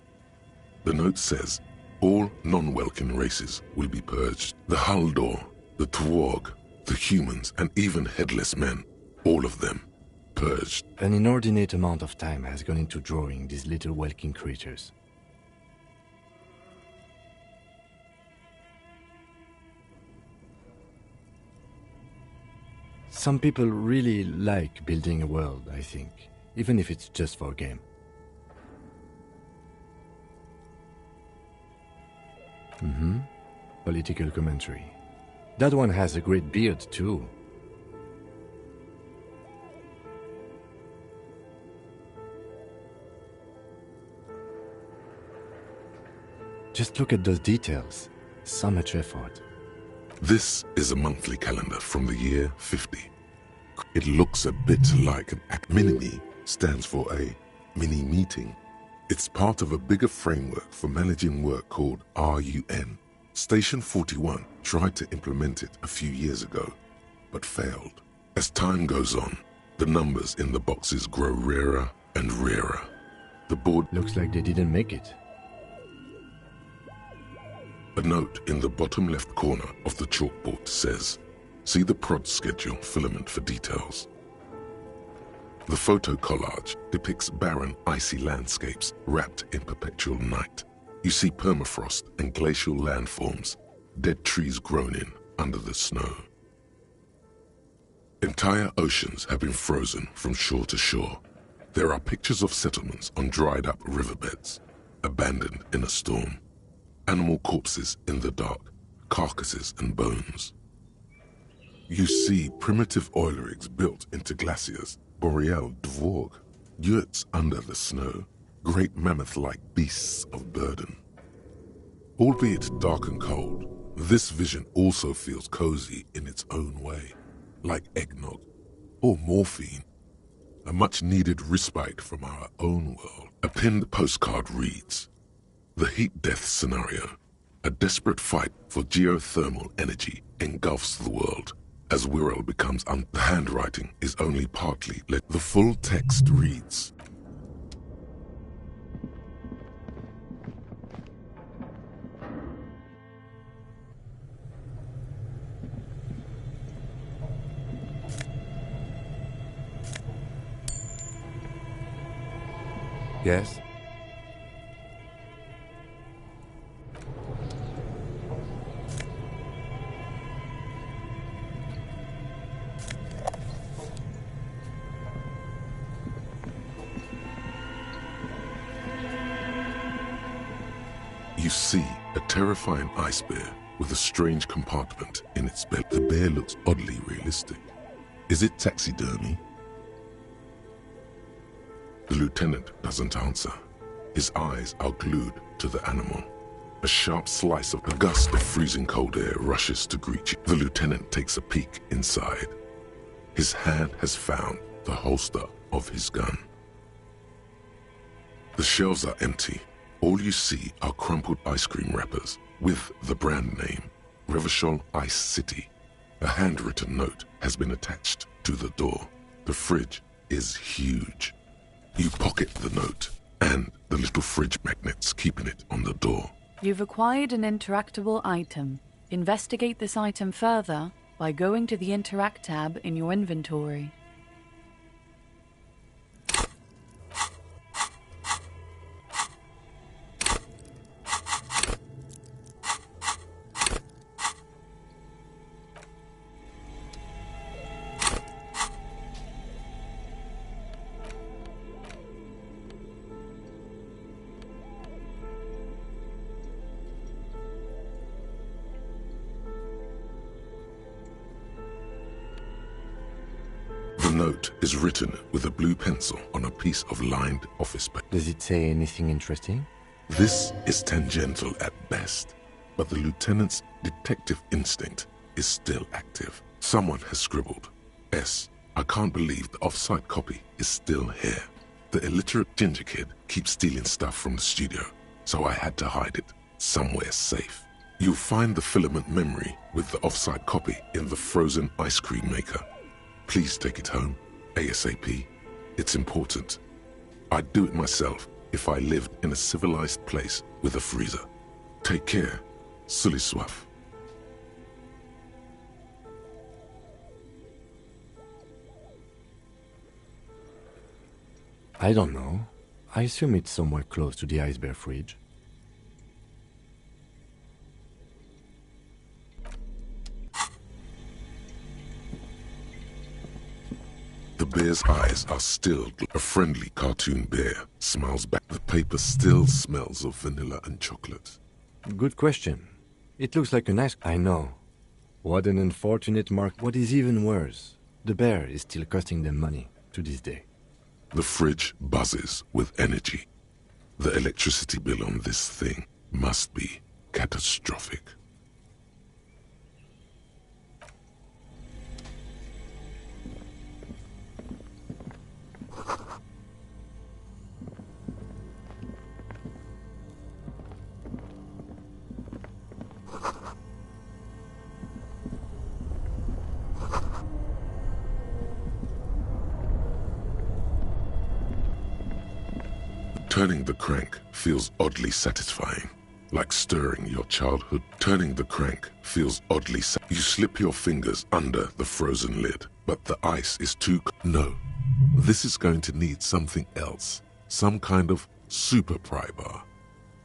The note says, all non-welkin races will be purged. The Haldor, the Twarg, the humans, and even headless men, all of them, purged. An inordinate amount of time has gone into drawing these little welkin creatures. Some people really like building a world, I think, even if it's just for a game. Political commentary. That one has a great beard, too. Just look at those details. So much effort. This is a monthly calendar from the year 50. It looks a bit like an act. Mini-Me stands for a mini-meeting. It's part of a bigger framework for managing work called RUN. Station 41 tried to implement it a few years ago, but failed. As time goes on, the numbers in the boxes grow rarer and rarer. The board... Looks like they didn't make it. A note in the bottom left corner of the chalkboard says, see the prod schedule filament for details. The photo collage depicts barren, icy landscapes wrapped in perpetual night. You see permafrost and glacial landforms, dead trees grown in under the snow. Entire oceans have been frozen from shore to shore. There are pictures of settlements on dried-up riverbeds, abandoned in a storm. Animal corpses in the dark, carcasses and bones. You see primitive oil rigs built into glaciers, boreal dvorg, yurts under the snow, great mammoth-like beasts of burden. Albeit dark and cold, this vision also feels cozy in its own way, like eggnog or morphine, a much-needed respite from our own world. A pinned postcard reads, the heat death scenario, a desperate fight for geothermal energy engulfs the world. As Wirral becomes the handwriting is only partly lit. The full text reads, Yes? You see a terrifying ice bear with a strange compartment in its belly. The bear looks oddly realistic. Is it taxidermy? The lieutenant doesn't answer. His eyes are glued to the animal. A sharp slice of a gust of freezing cold air rushes to greet you. The lieutenant takes a peek inside. His hand has found the holster of his gun. The shelves are empty. All you see are crumpled ice cream wrappers with the brand name, Revachol Ice City. A handwritten note has been attached to the door. The fridge is huge. You pocket the note and the little fridge magnets keeping it on the door. You've acquired an interactable item. Investigate this item further by going to the Interact tab in your inventory. note is written with a blue pencil on a piece of lined office paper. Does it say anything interesting? This is tangential at best, but the lieutenant's detective instinct is still active. Someone has scribbled, S. I can't believe the off-site copy is still here. The illiterate ginger kid keeps stealing stuff from the studio, so I had to hide it somewhere safe. You'll find the filament memory with the off-site copy in the frozen ice cream maker. Please take it home, ASAP. It's important. I'd do it myself if I lived in a civilized place with a freezer. Take care, Sully Swaff. I don't know. I assume it's somewhere close to the ice bear fridge. The bear's eyes are still. A friendly cartoon bear smiles back. The paper still smells of vanilla and chocolate. Good question. It looks like a nice... I know. What an unfortunate mark. What is even worse, the bear is still costing them money to this day. The fridge buzzes with energy. The electricity bill on this thing must be catastrophic. Turning the crank feels oddly satisfying, like stirring your childhood. Turning the crank feels oddly You slip your fingers under the frozen lid, but the ice is too... No, this is going to need something else. Some kind of super pry bar.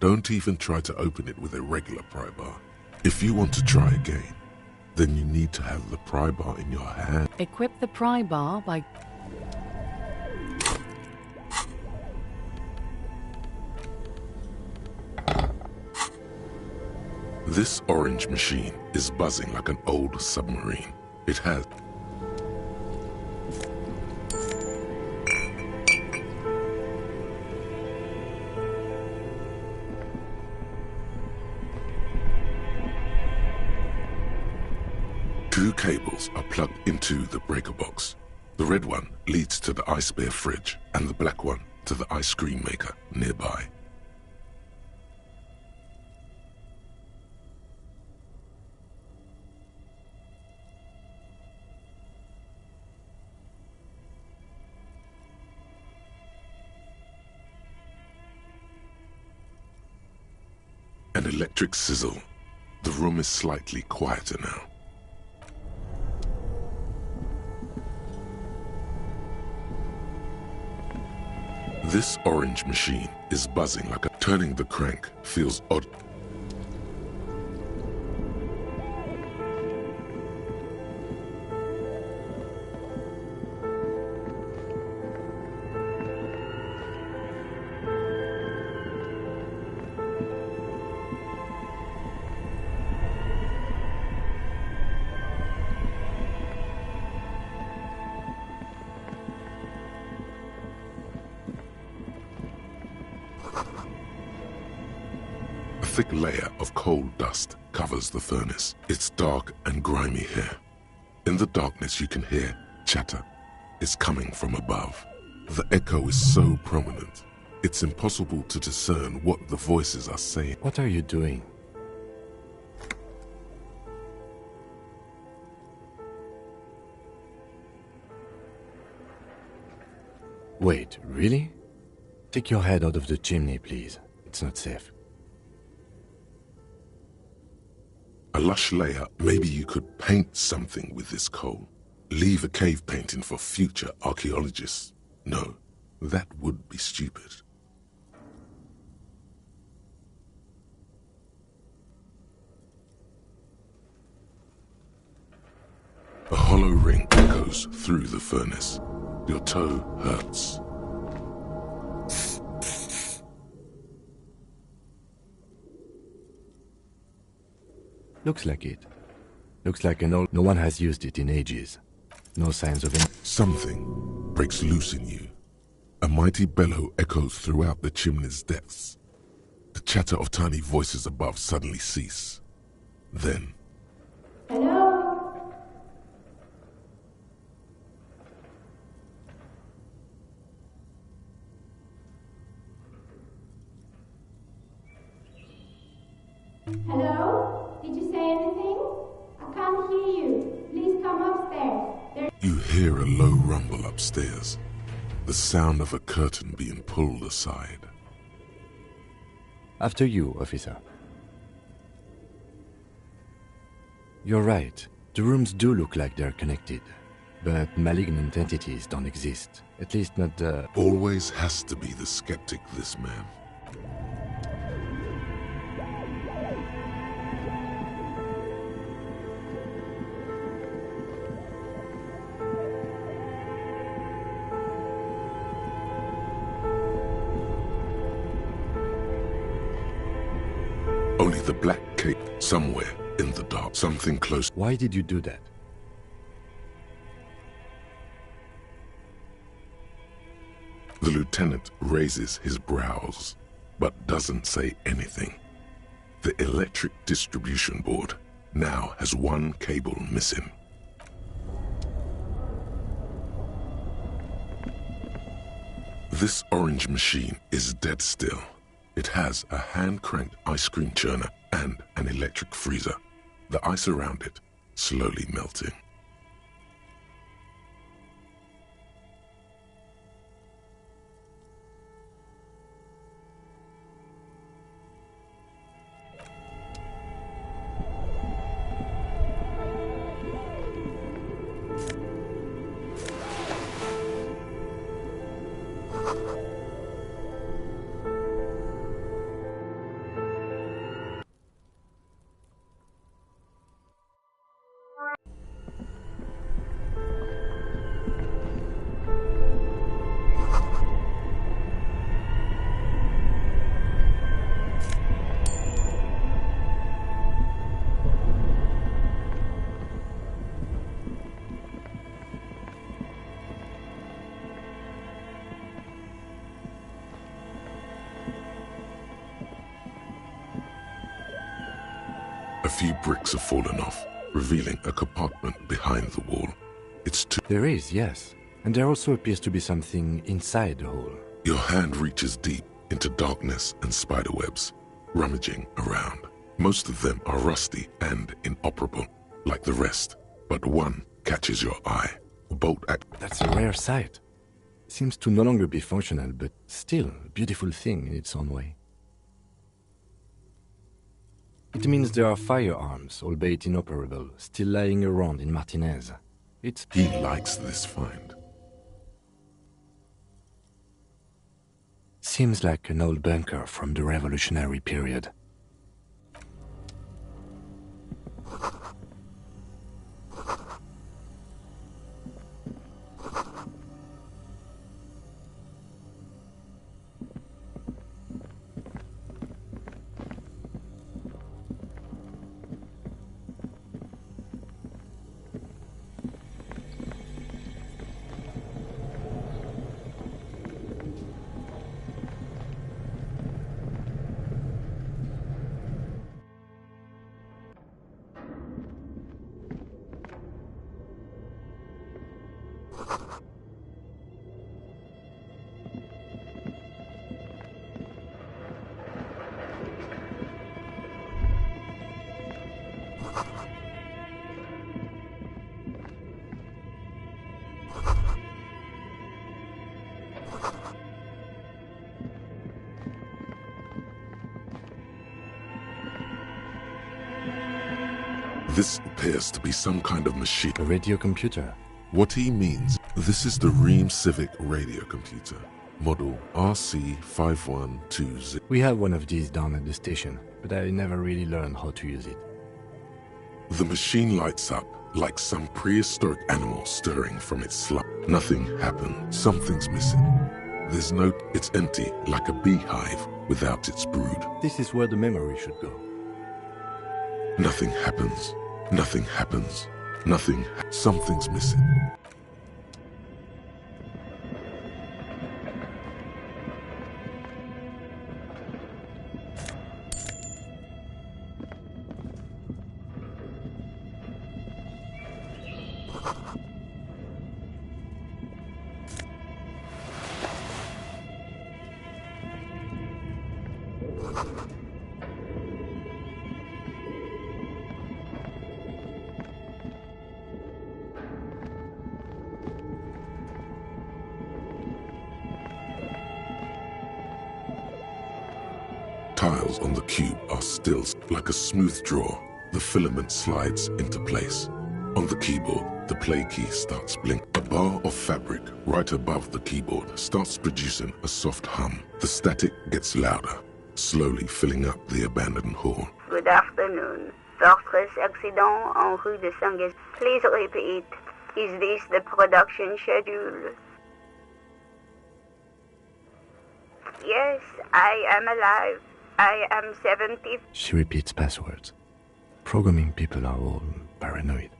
Don't even try to open it with a regular pry bar. If you want to try again, then you need to have the pry bar in your hand. Equip the pry bar by... This orange machine is buzzing like an old submarine. It has... Two cables are plugged into the breaker box. The red one leads to the ice bear fridge and the black one to the ice cream maker nearby. An electric sizzle. The room is slightly quieter now. This orange machine is buzzing like a... Turning the crank feels odd. A thick layer of coal dust covers the furnace. It's dark and grimy here. In the darkness you can hear chatter. It's coming from above. The echo is so prominent, it's impossible to discern what the voices are saying. What are you doing? Wait, really? Take your head out of the chimney, please. It's not safe. A lush layer. Maybe you could paint something with this coal. Leave a cave painting for future archaeologists. No, that would be stupid. A hollow ring echoes through the furnace. Your toe hurts. Looks like it. Looks like an old... No one has used it in ages. No signs of it. Something breaks loose in you. A mighty bellow echoes throughout the chimney's depths. The chatter of tiny voices above suddenly cease. Then... Hello? Hello? Did you say anything? I can't hear you. Please come upstairs. You hear a low rumble upstairs. The sound of a curtain being pulled aside. After you, officer. You're right. The rooms do look like they're connected. But malignant entities don't exist. At least not the... Always has to be the skeptic, this man. Only the black cape, somewhere in the dark, something close. Why did you do that? The lieutenant raises his brows, but doesn't say anything. The electric distribution board now has one cable missing. This orange machine is dead still. It has a hand-cranked ice cream churner and an electric freezer. The ice around it slowly melting. A few bricks have fallen off, revealing a compartment behind the wall. It's too... There is, yes. And there also appears to be something inside the hole. Your hand reaches deep into darkness and spiderwebs, rummaging around. Most of them are rusty and inoperable, like the rest, but one catches your eye. A bolt act... That's a rare sight. Seems to no longer be functional, but still a beautiful thing in its own way. It means there are firearms, albeit inoperable, still lying around in Martinez. He likes this find. Seems like an old bunker from the revolutionary period. This appears to be some kind of machine. A radio computer. What he means, this is the Ream Civic radio computer, model RC5120. We have one of these down at the station, but I never really learned how to use it. The machine lights up like some prehistoric animal stirring from its slump. Nothing happened. Something's missing. There's no... It's empty, like a beehive without its brood. This is where the memory should go. Nothing happens. Nothing happens. Nothing. Something's missing. tiles on the cube are still like a smooth draw. The filament slides into place. On the keyboard, the play key starts blinking. A bar of fabric right above the keyboard starts producing a soft hum. The static gets louder, slowly filling up the abandoned hall. Good afternoon. Fortress accident en rue de Sangues. Please repeat. Is this the production schedule? Yes, I am alive. I am 70. She repeats passwords. Programming people are all paranoid.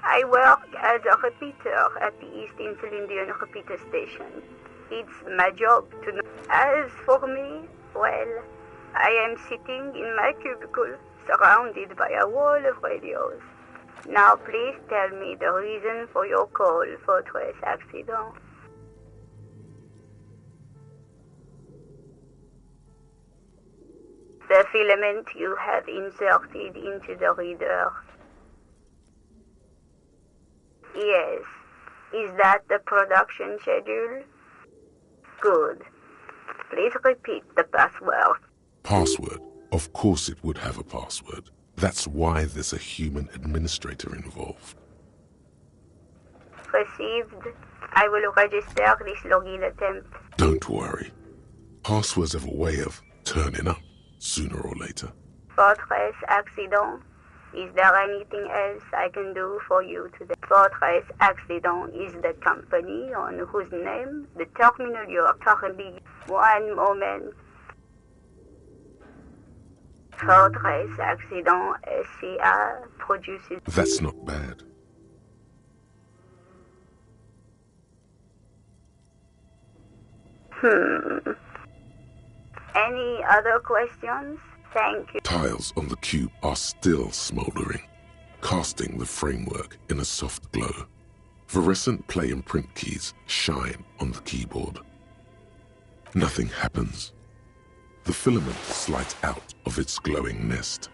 I work as a repeater at the East Insulindian repeater station. It's my job to know. As for me, well, I am sitting in my cubicle, surrounded by a wall of radios. Now please tell me the reason for your call, Fortress Accident. The filament you have inserted into the reader. Yes. Is that the production schedule? Good. Please repeat the password. Password? Of course it would have a password. That's why there's a human administrator involved. Received. I will register this login attempt. Don't worry. Passwords have a way of turning up sooner or later. Fortress Accident. Is there anything else I can do for you today? Fortress Accident is the company on whose name the terminal you are currently. One moment. Fortress Accident SCA produces. That's not bad. Any other questions? Thank you. Tiles on the cube are still smoldering, casting the framework in a soft glow. Fluorescent play and print keys shine on the keyboard. Nothing happens. The filament slides out of its glowing nest.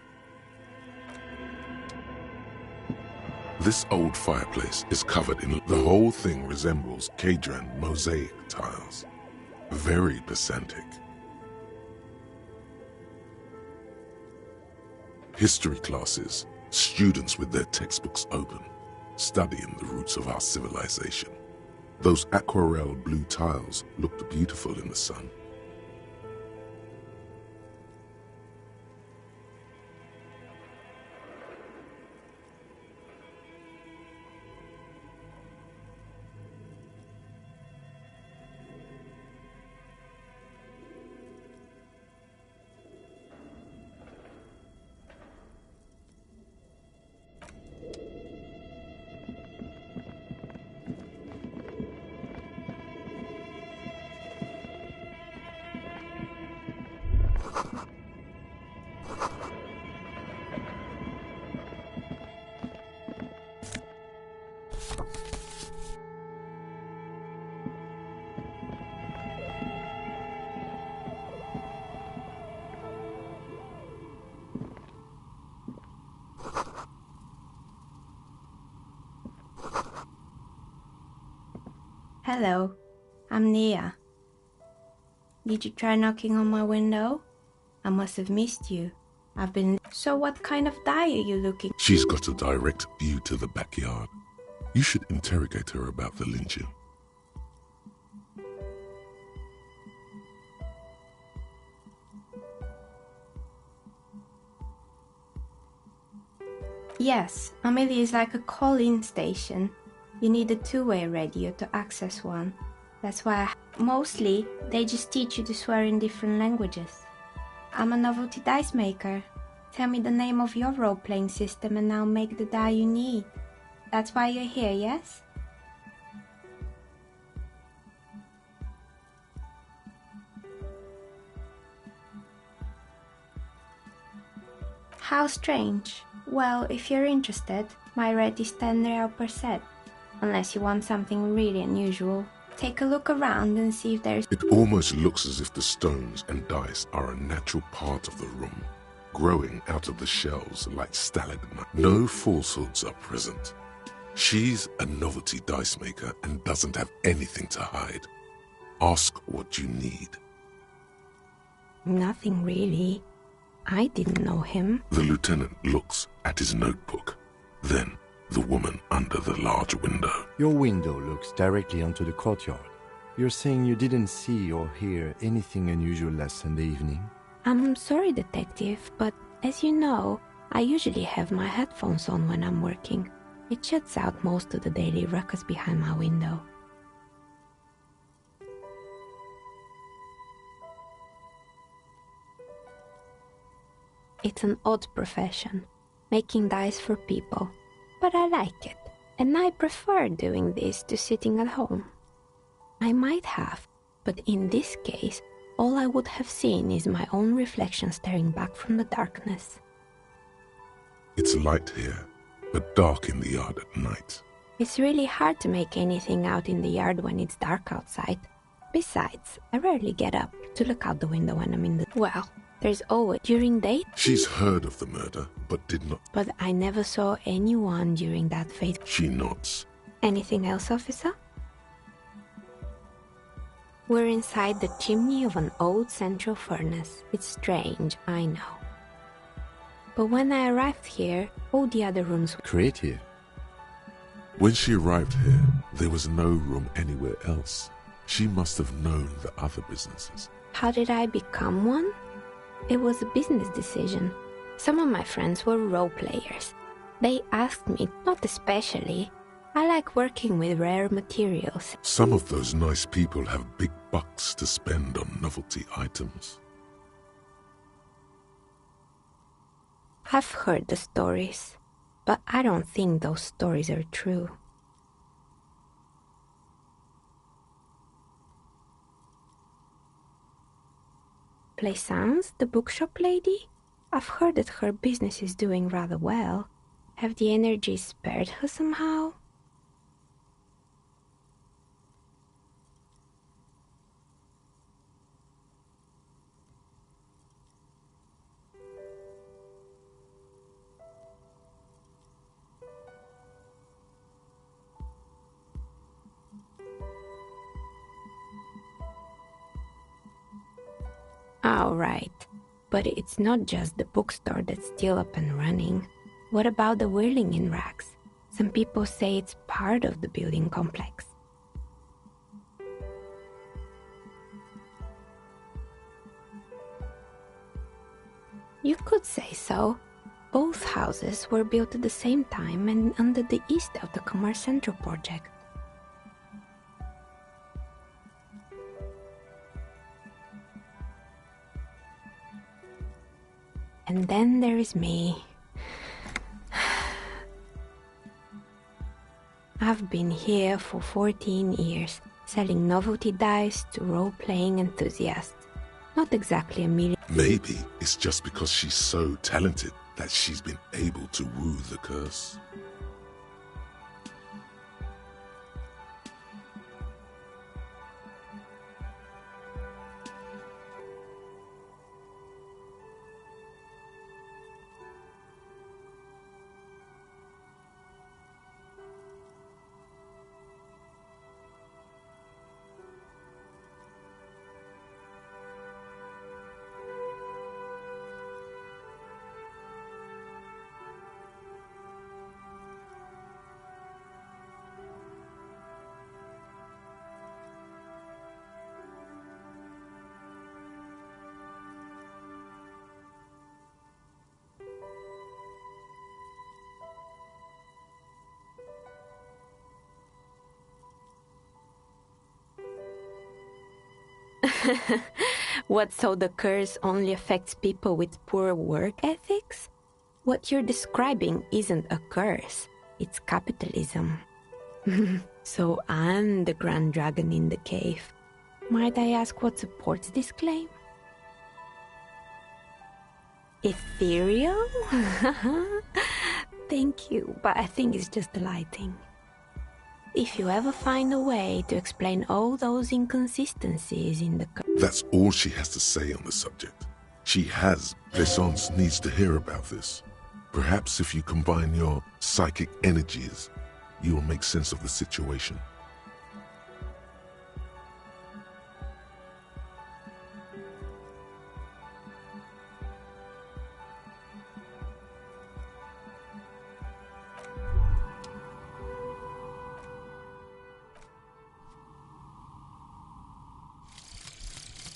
This old fireplace is covered in... The whole thing resembles Cadran mosaic tiles. Very pedantic. History classes, students with their textbooks open, studying the roots of our civilization. Those aquarelle blue tiles looked beautiful in the sun. Hello, I'm Nia. Did you try knocking on my window? I must have missed you. I've been... So what kind of dye are you looking? She's got a direct view to the backyard. You should interrogate her about the lynching. Yes, Amelie is like a call-in station. You need a two-way radio to access one. That's why mostly they just teach you to swear in different languages. I'm a novelty dice maker. Tell me the name of your role-playing system and I'll make the die you need. That's why you're here, yes? How strange. Well, if you're interested, my rate is 10 real per set. Unless you want something really unusual. Take a look around and see if there's... It almost looks as if the stones and dice are a natural part of the room, growing out of the shelves like stalagmites. No falsehoods are present. She's a novelty dice maker and doesn't have anything to hide. Ask what you need. Nothing really. I didn't know him. The lieutenant looks at his notebook. Then, the woman under the large window. Your window looks directly onto the courtyard. You're saying you didn't see or hear anything unusual last Sunday evening? I'm sorry, Detective, but as you know, I usually have my headphones on when I'm working. It shuts out most of the daily ruckus behind my window. It's an odd profession, making dice for people, but I like it, and I prefer doing this to sitting at home. I might have, but in this case, all I would have seen is my own reflection staring back from the darkness. It's light here, but dark in the yard at night. It's really hard to make anything out in the yard when it's dark outside. Besides, I rarely get up to look out the window when I'm in the... Well, there's always during date. She's heard of the murder, but did not. But I never saw anyone during that fate. She nods. Anything else, officer? We're inside the chimney of an old central furnace. It's strange, I know. But when I arrived here, all the other rooms were creative. When she arrived here, there was no room anywhere else. She must have known the other businesses. How did I become one? It was a business decision. Some of my friends were role players. They asked me, not especially. I like working with rare materials. Some of those nice people have big bucks to spend on novelty items. I've heard the stories, but I don't think those stories are true. Plaisance, the bookshop lady? I've heard that her business is doing rather well. Have the energies spared her somehow? All right, but it's not just the bookstore that's still up and running. What about the whirling in rags? Some people say it's part of the building complex. You could say so. Both houses were built at the same time and under the east of the Commerce Central project. And then there is me. I've been here for 14 years, selling novelty dice to role-playing enthusiasts. Not exactly a million. Maybe it's just because she's so talented that she's been able to woo the curse. What, so the curse only affects people with poor work ethics? What you're describing isn't a curse, it's capitalism. So I'm the grand dragon in the cave. Might I ask what supports this claim? Ethereal? Thank you, but I think it's just the lighting. If you ever find a way to explain all those inconsistencies in the... That's all she has to say on the subject. She has. Plaisance needs to hear about this. Perhaps if you combine your psychic energies, you will make sense of the situation.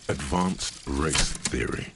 Advanced race theory.